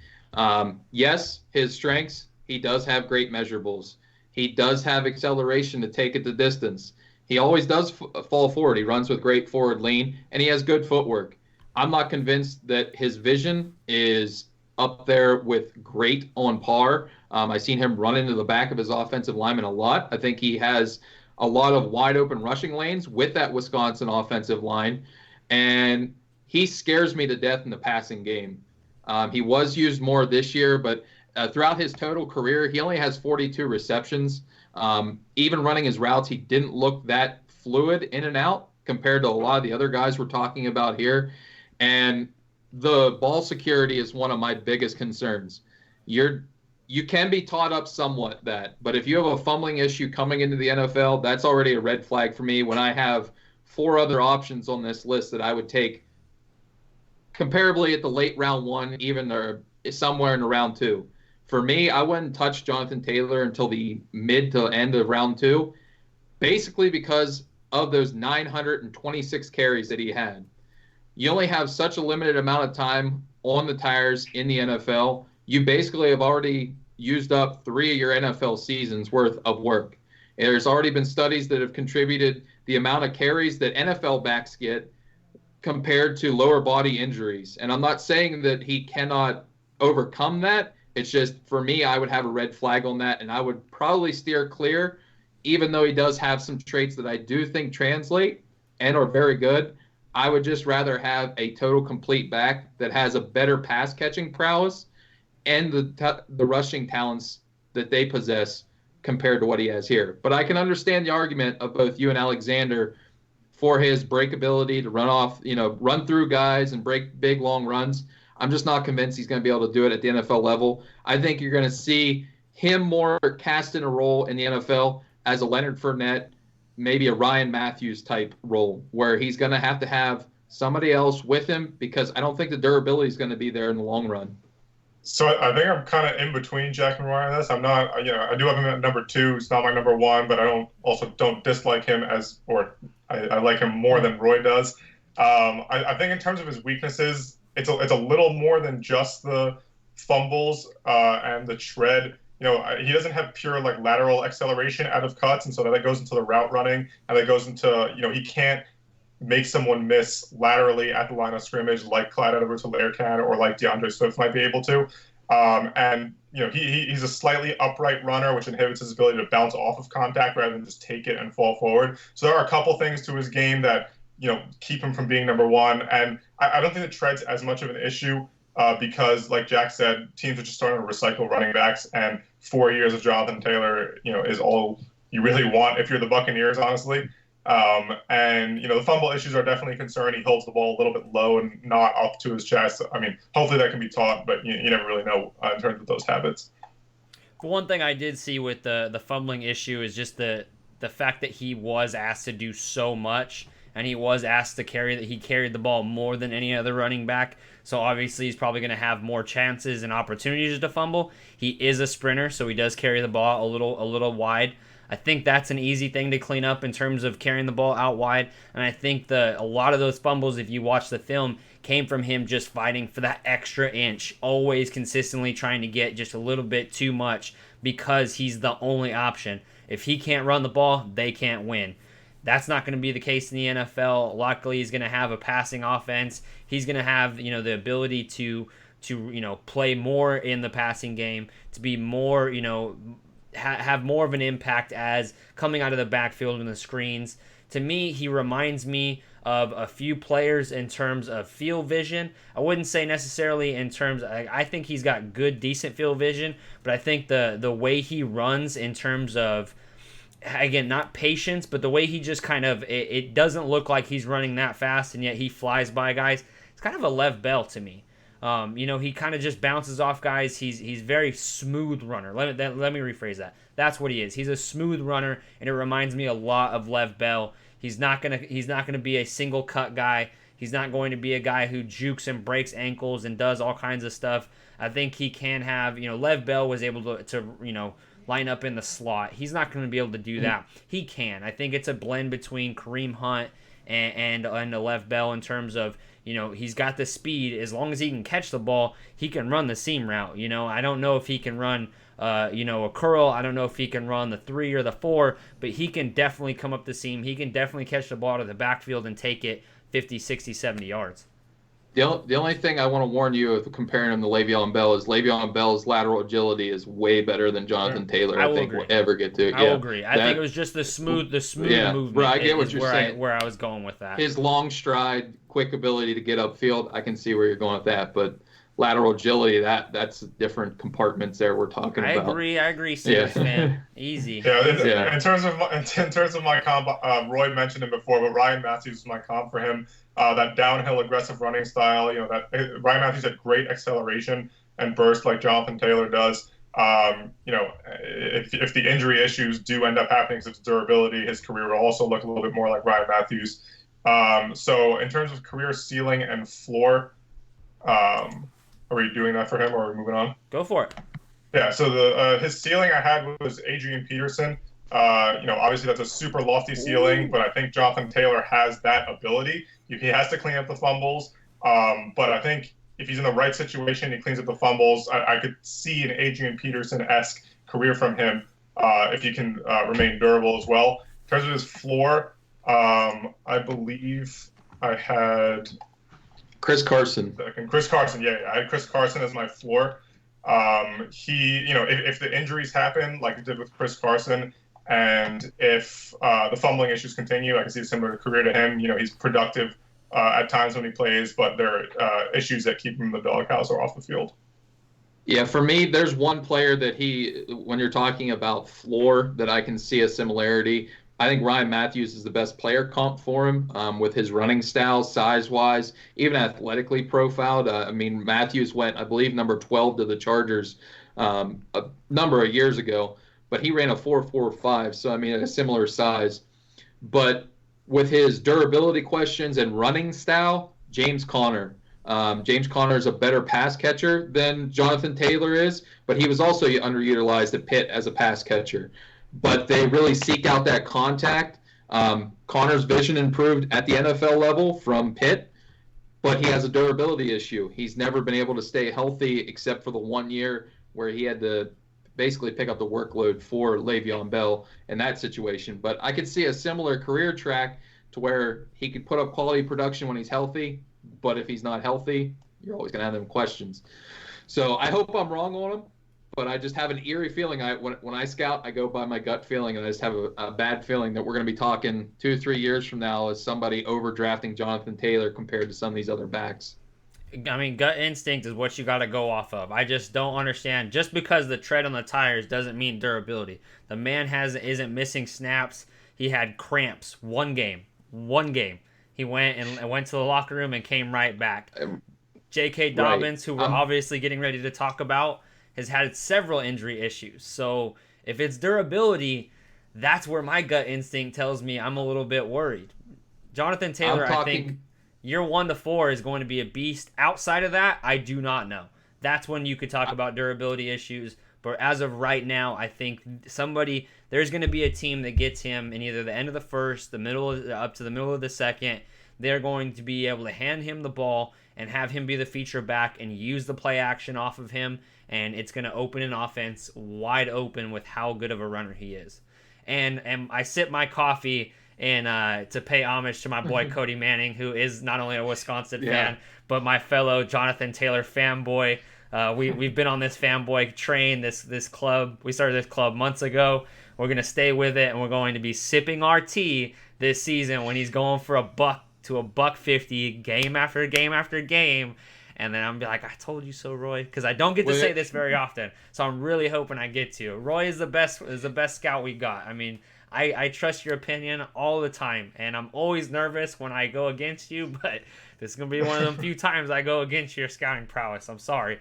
Yes, his strengths, he does have great measurables. He does have acceleration to take it the distance. He always does fall forward. He runs with great forward lean, and he has good footwork. I'm not convinced that his vision is up there with great on par. I've seen him run into the back of his offensive lineman a lot. I think he has a lot of wide open rushing lanes with that Wisconsin offensive line, and he scares me to death in the passing game. He was used more this year, but throughout his total career, he only has 42 receptions. Even running his routes, he didn't look that fluid in and out compared to a lot of the other guys we're talking about here. And the ball security is one of my biggest concerns. You can be taught up somewhat but if you have a fumbling issue coming into the NFL, that's already a red flag for me when I have 4 other options on this list that I would take comparably at the late round 1, even or somewhere in the round 2. For me, I wouldn't touch Jonathan Taylor until the mid to end of round 2, basically because of those 926 carries that he had. You only have such a limited amount of time on the tires in the NFL. You basically have already used up 3 of your NFL seasons worth of work. There's already been studies that have contributed the amount of carries that NFL backs get compared to lower body injuries. And I'm not saying that he cannot overcome that. It's just, for me, I would have a red flag on that, and I would probably steer clear, even though he does have some traits that I do think translate and are very good. I would just rather have a total complete back that has a better pass catching prowess and the rushing talents that they possess compared to what he has here. But I can understand the argument of both you and Alexander for his breakability to run through guys and break big, long runs. I'm just not convinced he's going to be able to do it at the NFL level. I think you're going to see him more cast in a role in the NFL as a Leonard Fournette, maybe a Ryan Matthews type role, where he's going to have somebody else with him because I don't think the durability is going to be there in the long run. So I think I'm kind of in between Jack and Ryan on this. I'm not, I do have him at number 2. He's not my number 1, but I don't dislike him I like him more than Roy does. I think in terms of his weaknesses, it's a little more than just the fumbles and the tread. He doesn't have pure lateral acceleration out of cuts, and so that goes into the route running, and that goes into he can't make someone miss laterally at the line of scrimmage like Clyde Edwards-Helaire can or like DeAndre Swift might be able to. He's a slightly upright runner, which inhibits his ability to bounce off of contact rather than just take it and fall forward. So there are a couple things to his game that keep him from being number 1. And I don't think the tread's as much of an issue because, like Jack said, teams are just starting to recycle running backs, and 4 years of Jonathan Taylor, is all you really want if you're the Buccaneers, honestly. And the fumble issues are definitely a concern. He holds the ball a little bit low and not up to his chest. I mean, hopefully that can be taught, but you never really know in terms of those habits. For one thing I did see with the fumbling issue is just the fact that he was asked to do so much, and he was asked to he carried the ball more than any other running back. So obviously he's probably going to have more chances and opportunities to fumble. He is a sprinter, so he does carry the ball a little wide. I think that's an easy thing to clean up in terms of carrying the ball out wide. And I think a lot of those fumbles, if you watch the film, came from him just fighting for that extra inch, always consistently trying to get just a little bit too much because he's the only option. If he can't run the ball, they can't win. That's not going to be the case in the NFL. Luckily, he's going to have a passing offense. He's going to have, the ability to play more in the passing game, to be more, have more of an impact as coming out of the backfield in the screens. To me, he reminds me of a few players in terms of field vision. I wouldn't say necessarily in terms I think he's got good, decent field vision, but I think the way he runs in terms of, again, not patience, but the way he just kind of, it doesn't look like he's running that fast, and yet he flies by guys. It's kind of a Lev Bell to me. He kind of just bounces off guys. He's very smooth runner. Let me rephrase that. That's what he is. He's a smooth runner, and it reminds me a lot of Lev Bell. He's not gonna be a single cut guy. He's not going to be a guy who jukes and breaks ankles and does all kinds of stuff. I think he can have, Lev Bell was able to line up in the slot. He's not going to be able to do that. He can. I think it's a blend between Kareem Hunt and Lev Bell in terms of, he's got the speed. As long as he can catch the ball, he can run the seam route. I don't know if he can run, a curl. I don't know if he can run the 3 or the 4, but he can definitely come up the seam. He can definitely catch the ball to the backfield and take it 50, 60, 70 yards. The only thing I want to warn you of comparing him to Le'Veon Bell is Le'Veon Bell's lateral agility is way better than Jonathan Taylor. I think will ever get to. I will agree. I think it was just the smooth movement. Right, I get what you're saying. Where I was going with that. His long stride, quick ability to get upfield, I can see where you're going with that. But lateral agility, that's different compartments there we're talking about. I agree, Steelers fan. Easy. Yeah, in terms of my comp, Roy mentioned him before, but Ryan Matthews is my comp for him. That downhill aggressive running style, that Ryan Matthews had great acceleration and burst like Jonathan Taylor does. If the injury issues do end up happening because of durability, his career will also look a little bit more like Ryan Matthews. So in terms of career ceiling and floor, are we doing that for him or are we moving on? Go for it. Yeah, so his ceiling I had was Adrian Peterson. Obviously that's a super lofty ceiling, but I think Jonathan Taylor has that ability. He has to clean up the fumbles, but I think if he's in the right situation, he cleans up the fumbles. I could see an Adrian Peterson-esque career from him if he can remain durable as well. In terms of his floor, I believe I had Chris Carson. Chris Carson, yeah, I had Chris Carson as my floor. If the injuries happen like it did with Chris Carson, and if the fumbling issues continue, I can see a similar career to him. He's productive at times when he plays, but there are issues that keep him in the doghouse or off the field. Yeah, for me, there's one player that when you're talking about floor, that I can see a similarity. I think Ryan Matthews is the best player comp for him with his running style, size-wise, even athletically profiled. Matthews went, I believe, number 12 to the Chargers a number of years ago, but he ran a 4.45, so, a similar size. But with his durability questions and running style, James Conner. James Conner is a better pass catcher than Jonathan Taylor is, but he was also underutilized at Pitt as a pass catcher. But they really seek out that contact. Connor's vision improved at the NFL level from Pitt, but he has a durability issue. He's never been able to stay healthy except for the 1 year where he had to basically pick up the workload for Le'Veon Bell in that situation. But I could see a similar career track to where he could put up quality production when he's healthy, but if he's not healthy, you're always going to have them questions. So I hope I'm wrong on him. But I just have an eerie feeling. When I scout, I go by my gut feeling, and I just have a bad feeling that we're going to be talking 2 or 3 years from now as somebody overdrafting Jonathan Taylor compared to some of these other backs. I mean, gut instinct is what you got to go off of. I just don't understand. Just because the tread on the tires doesn't mean durability. The man isn't missing snaps. He had cramps one game. He went to the locker room and came right back. J.K. Dobbins, who we're obviously getting ready to talk about, has had several injury issues. So if it's durability, that's where my gut instinct tells me I'm a little bit worried. Jonathan Taylor, I think year 1 to 4 is going to be a beast. Outside of that, I do not know. That's when you could talk about durability issues. But as of right now, I think there's going to be a team that gets him in either the end of the first, up to the middle of the second. They're going to be able to hand him the ball and have him be the feature back and use the play action off of him. And it's going to open an offense wide open with how good of a runner he is. And I sip my coffee and to pay homage to my boy Cody Manning, who is not only a Wisconsin fan, but my fellow Jonathan Taylor fanboy. We've been on this fanboy train, this club. We started this club months ago. We're going to stay with it, and we're going to be sipping our tea this season when he's going for $1 to $1.50 game after game after game. And then I'm like, I told you so, Roy, because I don't get to say this very often. So I'm really hoping I get to. Roy is the best scout we got. I mean, I trust your opinion all the time, and I'm always nervous when I go against you, but this is going to be one of them few times I go against your scouting prowess. I'm sorry.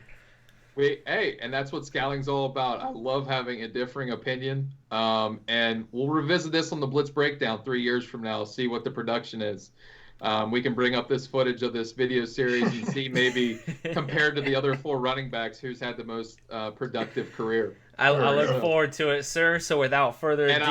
And that's what scouting's all about. I love having a differing opinion. And we'll revisit this on the Blitz Breakdown 3 years from now, see what the production is. We can bring up this footage of this video series and see maybe compared to the other 4 running backs who's had the most productive career. I look forward to it, sir. So without further ado,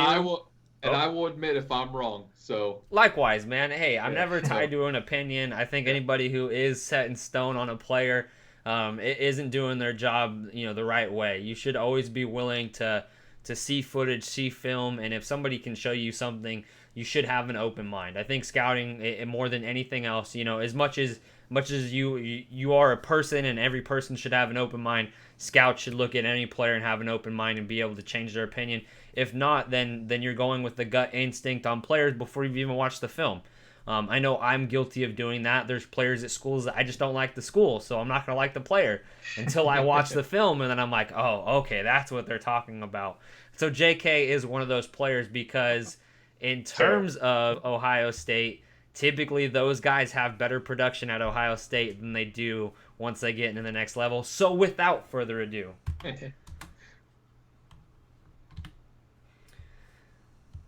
I will admit if I'm wrong. So likewise, man. Hey, I'm never tied to an opinion. I think anybody who is set in stone on a player it isn't doing their job, the right way. You should always be willing to see footage, see film, and if somebody can show you something, you should have an open mind. I think scouting, more than anything else, as much as you are a person and every person should have an open mind, scouts should look at any player and have an open mind and be able to change their opinion. If not, then you're going with the gut instinct on players before you've even watched the film. I know I'm guilty of doing that. There's players at schools that I just don't like the school, so I'm not going to like the player until I watch the film, and then I'm like, oh, okay, that's what they're talking about. So JK is one of those players because in terms of Ohio State, typically those guys have better production at Ohio State than they do once they get into the next level. So without further ado,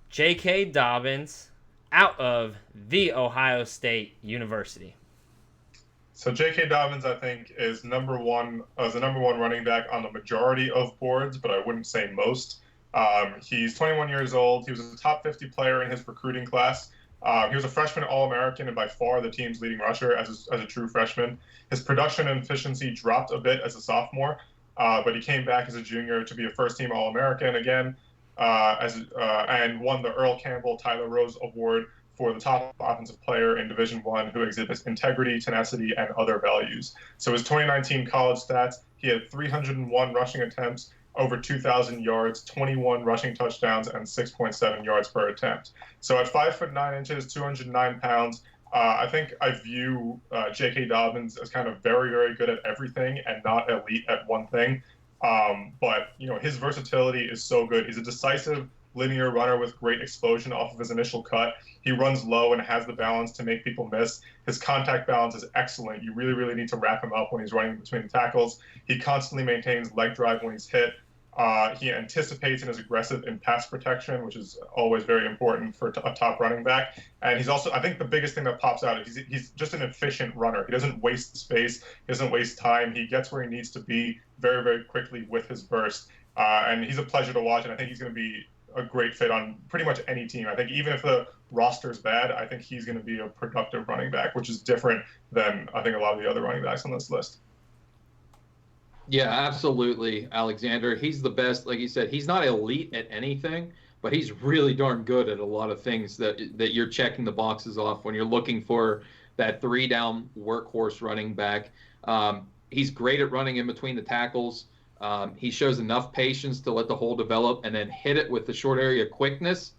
J.K. Dobbins out of The Ohio State University. So J.K. Dobbins, I think, is the number one running back on the majority of boards, but I wouldn't say most. He's 21 years old. He was a top 50 player in his recruiting class. He was a freshman All-American and by far the team's leading rusher as a true freshman. His production and efficiency dropped a bit as a sophomore, but he came back as a junior to be a first-team All-American again, and won the Earl Campbell Tyler Rose Award for the top offensive player in Division I who exhibits integrity, tenacity, and other values. So his 2019 college stats, he had 301 rushing attempts, over 2,000 yards, 21 rushing touchdowns, and 6.7 yards per attempt. So at 5'9", 209 pounds, I think I view J.K. Dobbins as kind of very, very good at everything and not elite at one thing. But his versatility is so good. He's a decisive linear runner with great explosion off of his initial cut. He runs low and has the balance to make people miss. His contact balance is excellent. You really, really need to wrap him up when he's running between the tackles. He constantly maintains leg drive when he's hit. He anticipates and is aggressive in pass protection, which is always very important for a top running back. And he's also, I think the biggest thing that pops out is he's just an efficient runner. He doesn't waste space. He doesn't waste time. He gets where he needs to be very, very quickly with his burst. And he's a pleasure to watch, and I think he's going to be a great fit on pretty much any team. I think even if the roster's bad, I think he's going to be a productive running back, which is different than I think a lot of the other running backs on this list. Yeah, absolutely, Alexander. He's the best. Like you said, he's not elite at anything, but he's really darn good at a lot of things that you're checking the boxes off when you're looking for that 3-down workhorse running back. He's great at running in between the tackles. He shows enough patience to let the hole develop and then hit it with the short area quickness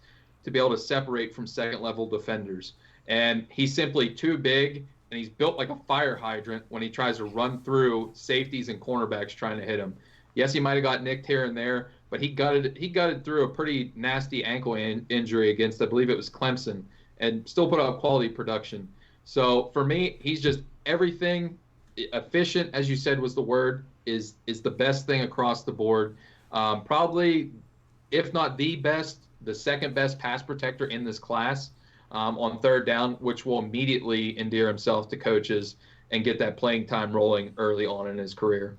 to be able to separate from second-level defenders. And he's simply too big, and and he's built like a fire hydrant when he tries to run through safeties and cornerbacks trying to hit him. Yes, he might have got nicked here and there, but he gutted through a pretty nasty ankle injury against, I believe it was Clemson, and still put out quality production. So for me, he's just everything. Efficient, as you said was the word, is the best thing across the board. Probably, if not the best, the second best pass protector in this class on third down, which will immediately endear himself to coaches and get that playing time rolling early on in his career.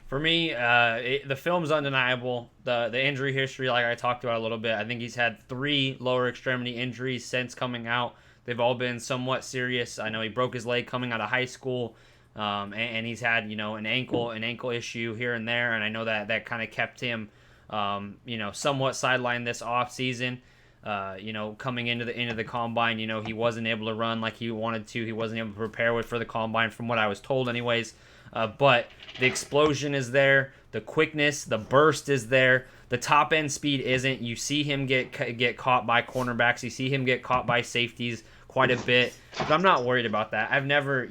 For me, the film's undeniable. The injury history, like I talked about a little bit, I think he's had 3 lower extremity injuries since coming out. They've all been somewhat serious. I know he broke his leg coming out of high school, and he's had an ankle issue here and there, and I know that kind of kept him somewhat sidelined this off season. Coming into the combine, he wasn't able to run like he wanted to. He wasn't able to prepare for the combine, from what I was told, anyways. But the explosion is there, the quickness, the burst is there. The top end speed isn't. You see him get caught by cornerbacks. You see him get caught by safeties quite a bit. But I'm not worried about that. I've never.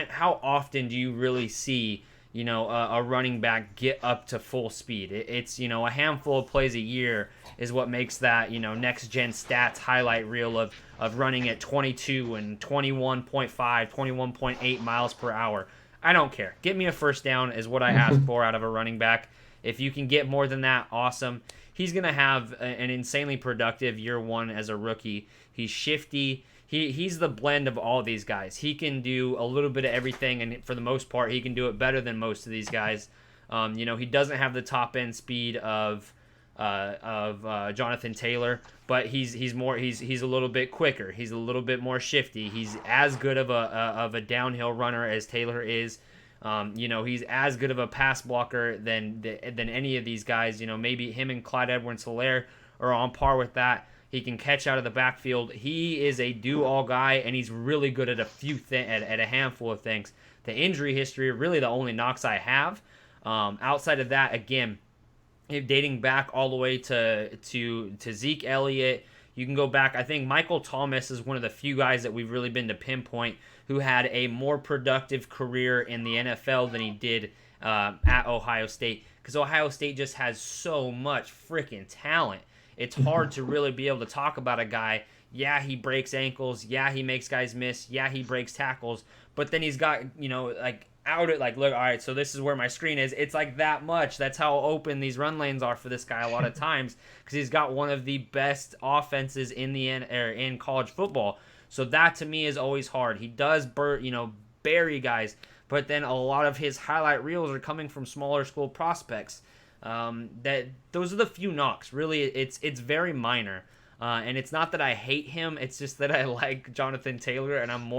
How often do you really see a running back get up to full speed? It's a handful of plays a year is what makes that next gen stats highlight reel of running at 22 and 21.5, 21.8 miles per hour. I don't care. Get me a first down is what I ask for out of a running back. If you can get more than that, awesome. He's going to have an insanely productive year one as a rookie. He's shifty. He's the blend of all these guys. He can do a little bit of everything, and for the most part, he can do it better than most of these guys. He doesn't have the top end speed of Jonathan Taylor, but he's a little bit quicker. He's a little bit more shifty. He's as good of a downhill runner as Taylor is. He's as good of a pass blocker than any of these guys. Maybe him and Clyde Edwards-Helaire are on par with that. He can catch out of the backfield. He is a do-all guy, and he's really good at at a handful of things. The injury history, really the only knocks I have. Outside of that, again, dating back all the way to Zeke Elliott, you can go back. I think Michael Thomas is one of the few guys that we've really been to pinpoint who had a more productive career in the NFL than he did at Ohio State, because Ohio State just has so much freaking talent. It's hard to really be able to talk about a guy. Yeah, he breaks ankles. Yeah, he makes guys miss. Yeah, he breaks tackles. But then he's got, look, all right, so this is where my screen is. It's like that much. That's how open these run lanes are for this guy a lot of times, because he's got one of the best offenses in college football. So that to me is always hard. He does bury guys, but then a lot of his highlight reels are coming from smaller school prospects. Those are the few knocks. Really, it's very minor. And it's not that I hate him. It's just that I like Jonathan Taylor, and I'm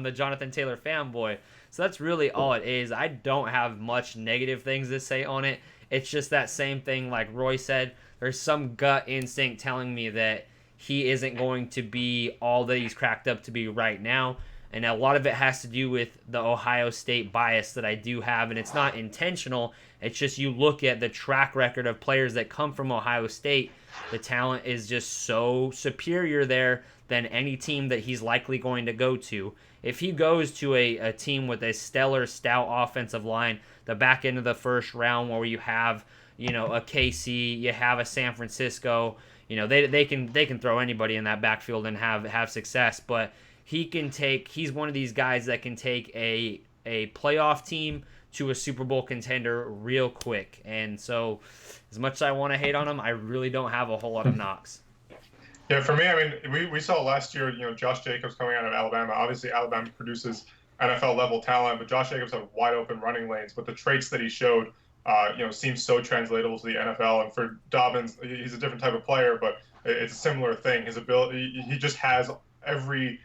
the Jonathan Taylor fanboy. So that's really all it is. I don't have much negative things to say on it. It's just that same thing like Roy said. There's some gut instinct telling me that he isn't going to be all that he's cracked up to be right now. And a lot of it has to do with the Ohio State bias that I do have, and it's not intentional. It's just you look at the track record of players that come from Ohio State, the talent is just so superior there than any team that he's likely going to go to. If he goes to a team with a stellar, stout offensive line, the back end of the first round where you have, a KC, you have a San Francisco, they can throw anybody in that backfield and have success, but he's one of these guys that can take a playoff team to a Super Bowl contender real quick. And so as much as I want to hate on him, I really don't have a whole lot of knocks. Yeah, for me, I mean, we saw last year, Josh Jacobs coming out of Alabama. Obviously, Alabama produces NFL-level talent, but Josh Jacobs had wide open running lanes. But the traits that he showed, seem so translatable to the NFL. And for Dobbins, he's a different type of player, but it's a similar thing. His ability, he just has every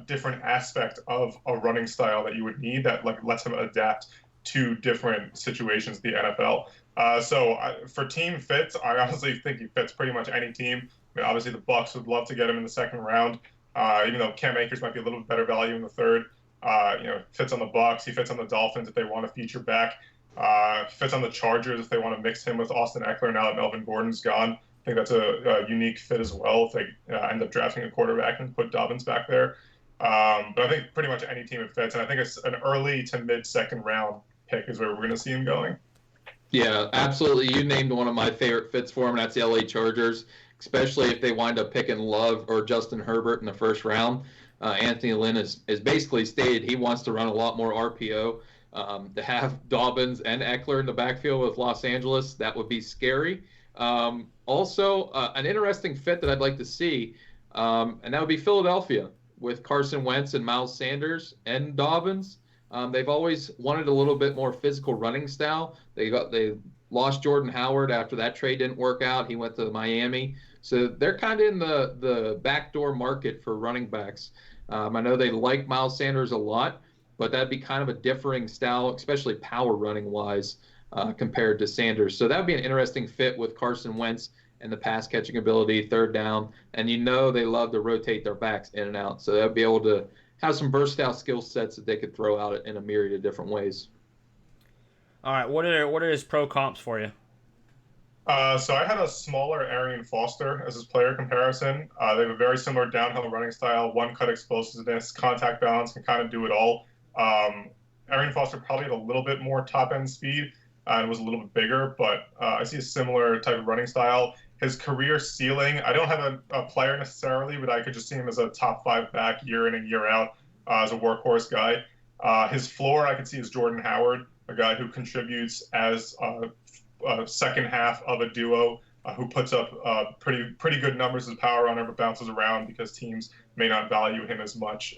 different aspect of a running style that you would need that lets him adapt to different situations in the NFL. For team fits, I honestly think he fits pretty much any team. I mean, obviously the Bucs would love to get him in the second round, even though Cam Akers might be a little bit better value in the third. Fits on the Bucs. He fits on the Dolphins if they want to feature back. Fits on the Chargers if they want to mix him with Austin Eckler now that Melvin Gordon's gone. I think that's a unique fit as well if they end up drafting a quarterback and put Dobbins back there. But I think pretty much any team it fits, and I think it's an early to mid second round pick is where we're going to see him going. Yeah, absolutely. You named one of my favorite fits for him, and that's the LA Chargers, especially if they wind up picking Love or Justin Herbert in the first round. Anthony Lynn is basically stated he wants to run a lot more RPO. To have Dobbins and Eckler in the backfield with Los Angeles, that would be scary. Also, an interesting fit that I'd like to see, and that would be Philadelphia with Carson Wentz and Miles Sanders and Dobbins. They've always wanted a little bit more physical running style. They lost Jordan Howard after that trade didn't work out. He went to Miami. So they're kind of in the backdoor market for running backs. I know they like Miles Sanders a lot, but that'd be kind of a differing style, especially power running wise, compared to Sanders. So that would be an interesting fit with Carson Wentz and the pass catching ability, third down. And they love to rotate their backs in and out. So they'll be able to have some versatile skill sets that they could throw out in a myriad of different ways. All right, what are his pro comps for you? So I had a smaller Arian Foster as his player comparison. They have a very similar downhill running style, one-cut explosiveness, contact balance, can kind of do it all. Arian Foster probably had a little bit more top-end speed and was a little bit bigger, but I see a similar type of running style. His career ceiling, I don't have a player necessarily, but I could just see him as a top 5 back year in and year out as a workhorse guy. His floor, I could see as Jordan Howard, a guy who contributes as a second half of a duo, who puts up pretty good numbers as a power runner, but bounces around because teams may not value him as much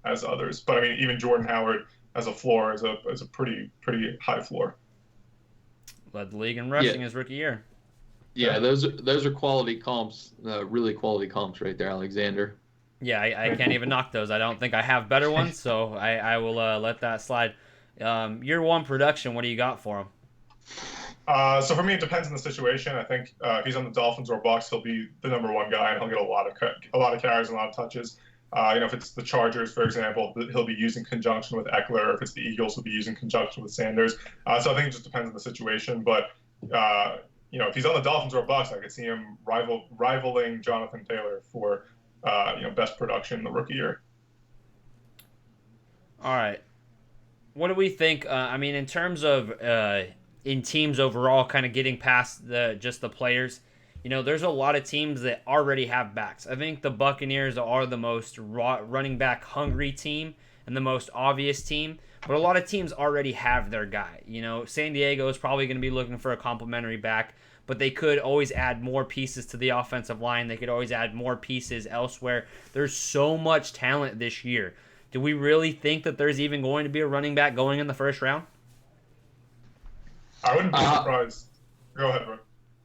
as others. But I mean, even Jordan Howard as a floor is a pretty high floor. Led the league in rushing his rookie year. Yeah, those are quality comps, really quality comps right there, Alexander. Yeah, I can't even knock those. I don't think I have better ones, so I will let that slide. Year one production, what do you got for him? So for me, it depends on the situation. I think if he's on the Dolphins or Bucs, he'll be the number one guy, and he'll get a lot of carries and a lot of touches. If it's the Chargers, for example, he'll be used in conjunction with Eckler. If it's the Eagles, he'll be used in conjunction with Sanders. So I think it just depends on the situation. But if he's on the Dolphins or Bucs, I could see him rivaling Jonathan Taylor for best production in the rookie year. All right, what do we think? In terms of in teams overall, kind of getting past just the players. There's a lot of teams that already have backs. I think the Buccaneers are the most running back hungry team and the most obvious team, but a lot of teams already have their guy. San Diego is probably going to be looking for a complimentary back, but they could always add more pieces to the offensive line. They could always add more pieces elsewhere. There's so much talent this year. Do we really think that there's even going to be a running back going in the first round? I wouldn't be surprised. Go ahead, bro.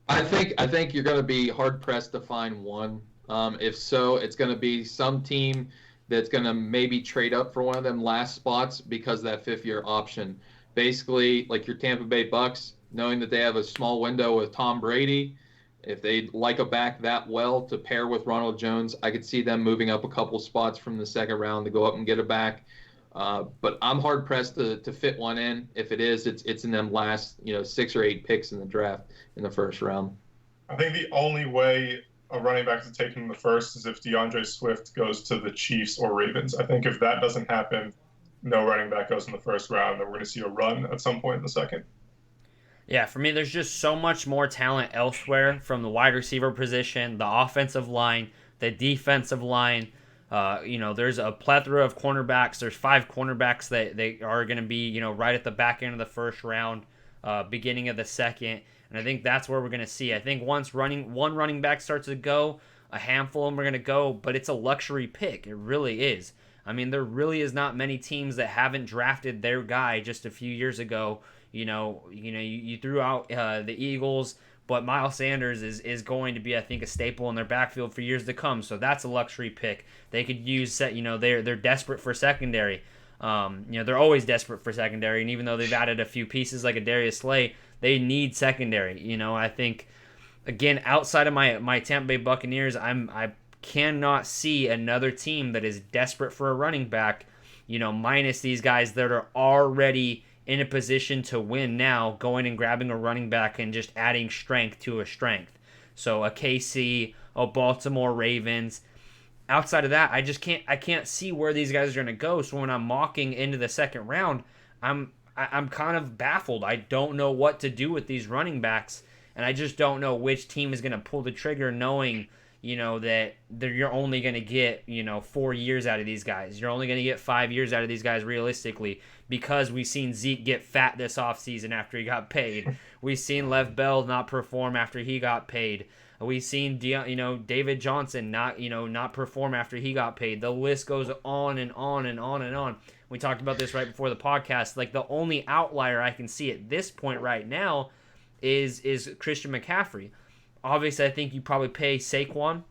I think you're going to be hard pressed to find one. If so, it's going to be some team that's going to maybe trade up for one of them last spots because of that fifth-year option. Basically, like your Tampa Bay Bucks, knowing that they have a small window with Tom Brady, if they like a back that well to pair with Ronald Jones, I could see them moving up a couple spots from the second round to go up and get a back. But I'm hard pressed to fit one in. If it is, it's in them last 6 or 8 picks in the draft in the first round. I think the only way a running back is taken in the first is if DeAndre Swift goes to the Chiefs or Ravens. I think if that doesn't happen, no running back goes in the first round, and we're going to see a run at some point in the second. Yeah, for me, there's just so much more talent elsewhere from the wide receiver position, the offensive line, the defensive line. There's a plethora of cornerbacks. There's 5 cornerbacks that they are going to be, right at the back end of the first round, beginning of the second. And I think that's where we're going to see. I think once one running back starts to go, a handful of them are going to go, but it's a luxury pick. It really is. There really is not many teams that haven't drafted their guy just a few years ago. You threw out the Eagles, but Miles Sanders is going to be, I think, a staple in their backfield for years to come. So that's a luxury pick. They could use, they're desperate for secondary. They're always desperate for secondary, and even though they've added a few pieces like a Darius Slay, they need secondary. I think, again, outside of my Tampa Bay Buccaneers, I cannot see another team that is desperate for a running back, minus these guys that are already in a position to win now, going and grabbing a running back and just adding strength to a strength. So a KC, a Baltimore Ravens, outside of that, I can't see where these guys are going to go. So when I'm mocking into the second round, I'm kind of baffled. I don't know what to do with these running backs, and I just don't know which team is going to pull the trigger, knowing that you're only going to get 4 years out of these guys. You're only going to get 5 years out of these guys realistically, because we've seen Zeke get fat this offseason after he got paid. We've seen Lev Bell not perform after he got paid. We've seen David Johnson not perform after he got paid. The list goes on and on and on and on. We talked about this right before the podcast. Like, the only outlier I can see at this point right now is Christian McCaffrey. Obviously, I think you probably pay Saquon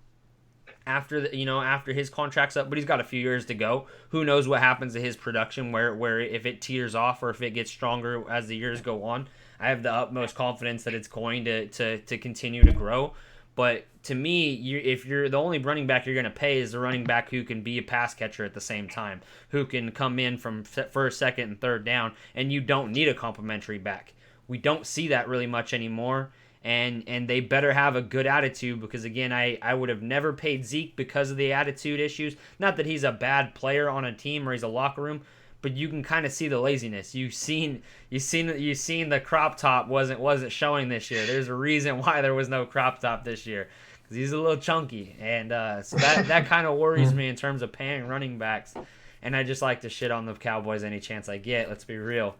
after after his contract's up, but he's got a few years to go. Who knows what happens to his production, where if it teeters off or if it gets stronger as the years go on. I have the utmost confidence that it's going to continue to grow. But to me, if you're the only running back you're going to pay is the running back who can be a pass catcher at the same time, who can come in from first, second, and third down, and you don't need a complimentary back. We don't see that really much anymore, and they better have a good attitude, because, again, I would have never paid Zeke because of the attitude issues. Not that he's a bad player on a team or he's a locker room, but you can kind of see the laziness. You've seen the crop top wasn't showing this year. There's a reason why there was no crop top this year, because he's a little chunky, and so that kind of worries me in terms of paying running backs. And I just like to shit on the Cowboys any chance I get. Let's be real.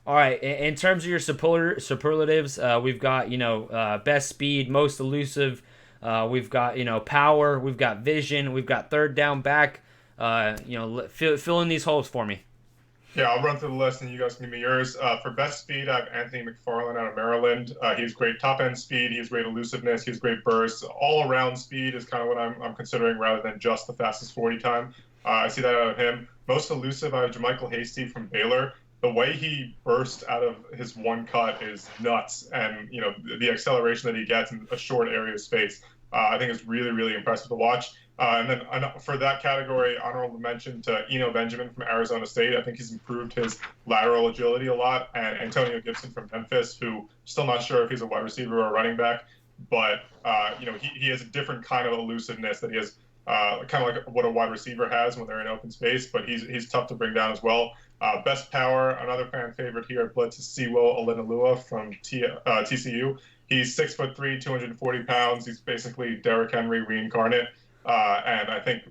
All right, in terms of your superlatives, we've got best speed, most elusive. We've got power. We've got vision. We've got third down back. Fill in these holes for me. Yeah, I'll run through the list and you guys can give me yours. For best speed, I have Anthony McFarland out of Maryland. He has great top-end speed. He has great elusiveness. He has great burst. All-around speed is kind of what I'm considering, rather than just the fastest 40 time. I see that out of him. Most elusive, I have JaMychal Hasty from Baylor. The way he bursts out of his one cut is nuts, and the acceleration that he gets in a short area of space, I think is really, really impressive to watch. And then for that category, honorable mention to Eno Benjamin from Arizona State. I think he's improved his lateral agility a lot. And Antonio Gibson from Memphis, who still not sure if he's a wide receiver or a running back, but he has a different kind of elusiveness that he has, kind of like what a wide receiver has when they're in open space. But he's tough to bring down as well. Best power, another fan favorite here at Blitz is Siwo Olenalua from TCU. He's 6'3", 240 pounds. He's basically Derrick Henry reincarnate. And I think,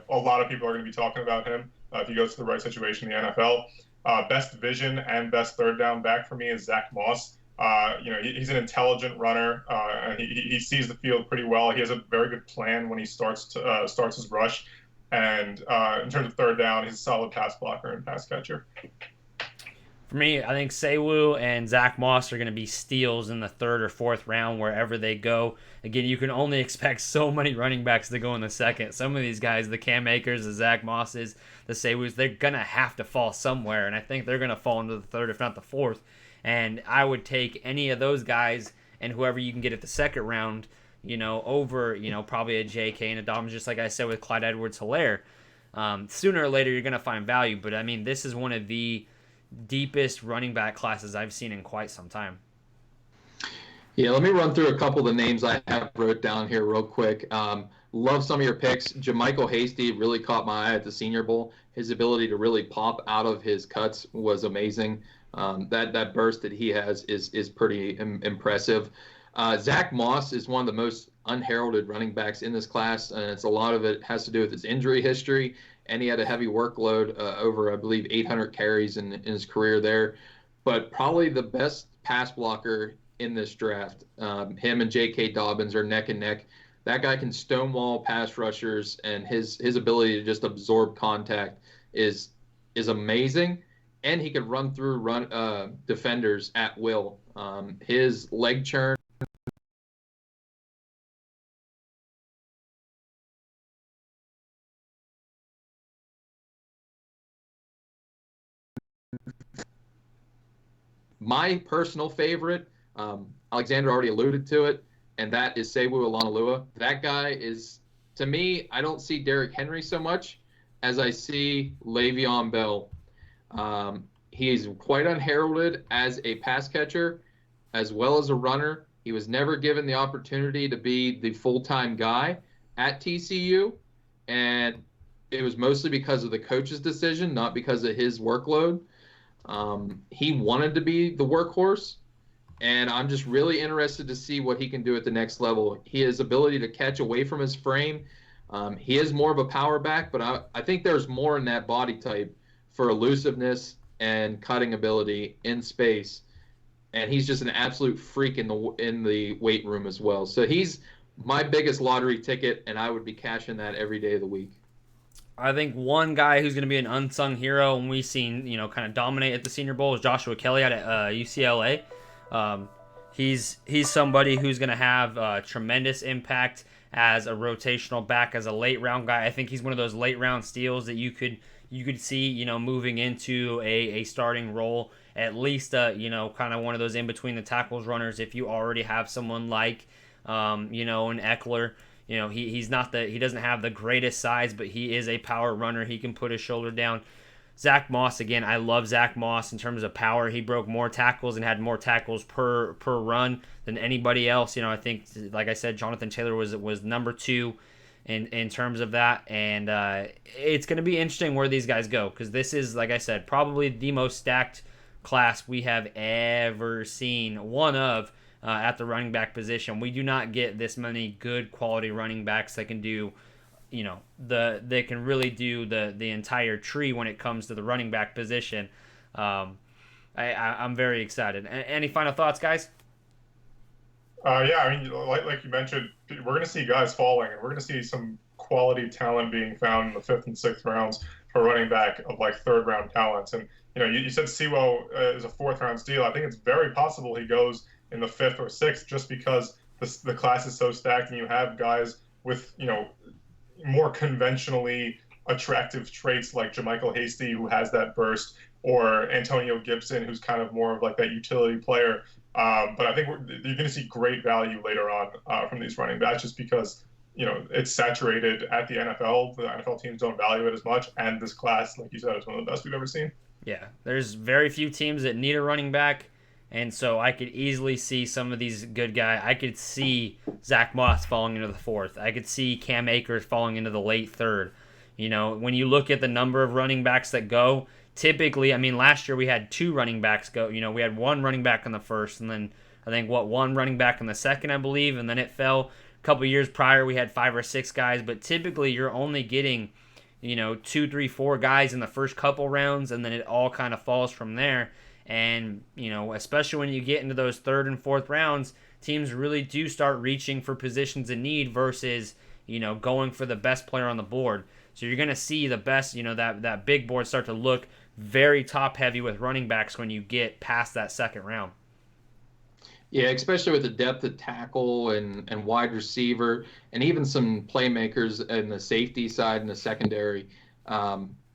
a lot of people are going to be talking about him if he goes to the right situation in the NFL. Best vision and best third down back for me is Zach Moss. He's an intelligent runner. And he sees the field pretty well. He has a very good plan when he starts his rush. And in terms of third down, he's a solid pass blocker and pass catcher. For me, I think Sewu and Zach Moss are going to be steals in the third or fourth round wherever they go. Again, you can only expect so many running backs to go in the second. Some of these guys, the Cam Akers, the Zach Mosses, the Sewus, they're going to have to fall somewhere, and I think they're going to fall into the third, if not the fourth. And I would take any of those guys and whoever you can get at the second round, over, probably a J.K. and a Dobbins, just like I said with Clyde Edwards-Helaire. Sooner or later, you're going to find value, but, I mean, this is one of the deepest running back classes I've seen in quite some time. Yeah, let me run through a couple of the names I have wrote down here real quick. Love some of your picks. JaMychal Hasty really caught my eye at the Senior Bowl. His ability to really pop out of his cuts was amazing. That burst that he has is pretty impressive. Zach Moss is one of the most unheralded running backs in this class, and a lot of it has to do with his injury history, and he had a heavy workload over, I believe, 800 carries in his career there. But probably the best pass blocker in this draft, him and J.K. Dobbins are neck and neck. That guy can stonewall pass rushers, and his ability to just absorb contact is amazing. And he could run through defenders at will. His leg churn, my personal favorite, Alexander already alluded to it, and that is Sewu Olenalua. That guy is, to me, I don't see Derrick Henry so much as I see Le'Veon Bell. He's quite unheralded as a pass catcher as well as a runner. He was never given the opportunity to be the full-time guy, at TCU, and it was mostly because of the coach's decision, not because of his workload. He wanted to be the workhorse, and I'm just really interested to see what he can do at the next level. His ability to catch away from his frame. He is more of a power back, but I think there's more in that body type for elusiveness and cutting ability in space. And he's just an absolute freak in the weight room as well. So he's my biggest lottery ticket, and I would be cashing that every day of the week. I think one guy who's going to be an unsung hero and we've seen, kind of dominate at the Senior Bowl is Joshua Kelly out at UCLA. He's somebody who's going to have tremendous impact as a rotational back, as a late round guy. I think he's one of those late round steals that you could see, moving into a starting role, at least, kind of one of those in between the tackles runners. If you already have someone like, an Eckler. He doesn't have the greatest size, but he is a power runner. He can put his shoulder down. Zach Moss, again, I love Zach Moss in terms of power. He broke more tackles and had more tackles per run than anybody else. I think, like I said, Jonathan Taylor was number 2 in terms of that. And it's going to be interesting where these guys go, because this is, like I said, probably the most stacked class we have ever seen. One of at the running back position. We do not get this many good quality running backs that can do, they can really do the entire tree when it comes to the running back position. I'm very excited. Any final thoughts, guys? Yeah, I mean, like you mentioned, we're going to see guys falling, and we're going to see some quality talent being found in the 5th and 6th rounds for running back of like 3rd round talents. And you said Sewell is a 4th round steal. I think it's very possible he goes in the 5th or 6th, just because the class is so stacked, and you have guys with more conventionally attractive traits like JaMychal Hasty, who has that burst, or Antonio Gibson, who's kind of more of like that utility player. But I think you're going to see great value later on from these running backs, just because it's saturated at the NFL. The NFL teams don't value it as much, and this class, like you said, is one of the best we've ever seen. Yeah, there's very few teams that need a running back. And so I could easily see some of these good guys. I could see Zach Moss falling into the 4th. I could see Cam Akers falling into the late 3rd. When you look at the number of running backs that go, typically, I mean, last year we had 2 running backs go. We had 1 running back in the 1st, and then I think, 1 running back in the 2nd, I believe, and then it fell. A couple years prior, we had 5 or 6 guys, but typically you're only getting, 2, 3, 4 guys in the first couple rounds, and then it all kind of falls from there. And, especially when you get into those 3rd and 4th rounds, teams really do start reaching for positions in need versus, going for the best player on the board. So you're going to see the best, that big board start to look very top heavy with running backs when you get past that 2nd round. Yeah, especially with the depth of tackle and wide receiver, and even some playmakers in the safety side and the secondary.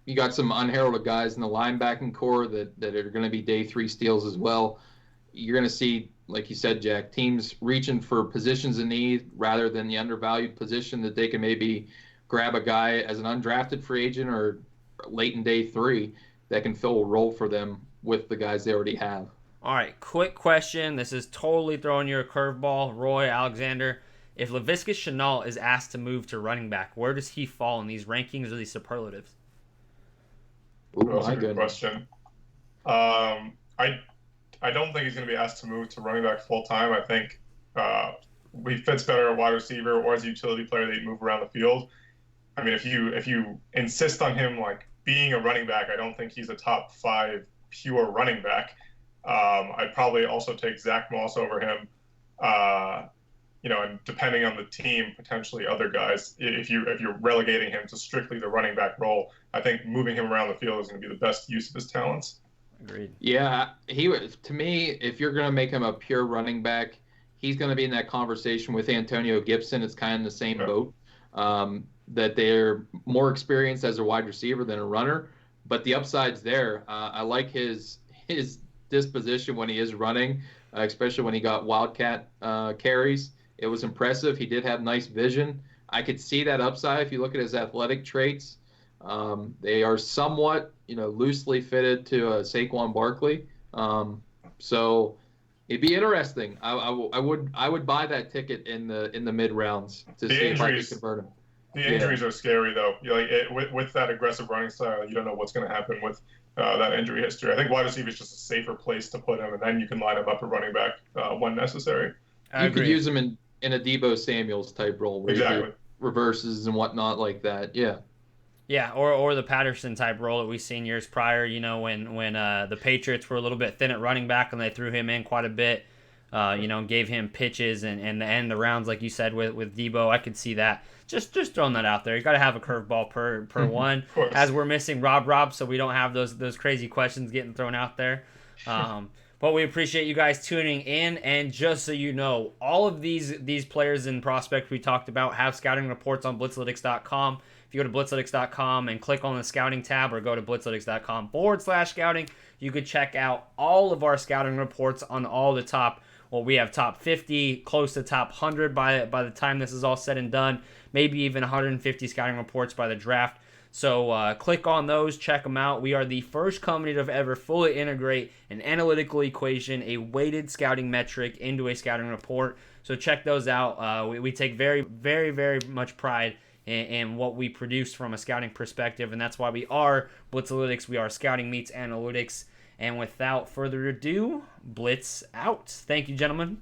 You got some unheralded guys in the linebacking core that are going to be day 3 steals as well. You're going to see, like you said, Jack, teams reaching for positions in need rather than the undervalued position that they can maybe grab a guy as an undrafted free agent or late in day 3 that can fill a role for them with the guys they already have. All right, quick question. This is totally throwing you a curveball. Roy, Alexander, if Laviska Shenault is asked to move to running back, where does he fall in these rankings or these superlatives? Ooh, that's a good question. I don't think he's going to be asked to move to running back full time. I think he fits better at wide receiver or as a utility player that you move around the field. I mean, if you insist on him like being a running back, I don't think he's a top 5 pure running back. I'd probably also take Zach Moss over him. And depending on the team, potentially other guys. If you're relegating him to strictly the running back role, I think moving him around the field is going to be the best use of his talents. Agreed. Yeah, to me, if you're going to make him a pure running back, he's going to be in that conversation with Antonio Gibson. It's kind of in the same boat, that they're more experienced as a wide receiver than a runner, but the upside's there. I like his disposition when he is running, especially when he got wildcat carries. It was impressive. He did have nice vision. I could see that upside if you look at his athletic traits. They are somewhat, loosely fitted to Saquon Barkley. So It'd be interesting. I would buy that ticket in the mid rounds to see if I could convert him. The injuries are scary though. With that aggressive running style, you don't know what's going to happen with that injury history. I think wide receiver is just a safer place to put him, and then you can line him up at running back when necessary. You could use him in a Deebo Samuels type role where exactly. he reverses and whatnot like that. Yeah. Yeah, or the Patterson type role that we've seen years prior. When the Patriots were a little bit thin at running back and they threw him in quite a bit. Gave him pitches and the end the rounds like you said with Deebo. I could see that. Just throwing that out there. You got to have a curveball per one. As we're missing Rob, so we don't have those crazy questions getting thrown out there. But we appreciate you guys tuning in. And just so you know, all of these players and prospects we talked about have scouting reports on Blitzalytics.com. If you go to Blitzalytics.com and click on the scouting tab or go to Blitzalytics.com/scouting, you could check out all of our scouting reports on all the top. Well, we have top 50, close to top 100 by the time this is all said and done. Maybe even 150 scouting reports by the draft. So click on those, check them out. We are the first company to ever fully integrate an analytical equation, a weighted scouting metric into a scouting report. So check those out. We take very, very, very much pride in what we produce from a scouting perspective, and that's why we are Blitzalytics. We are scouting meets analytics. And without further ado, Blitz out. Thank you, gentlemen.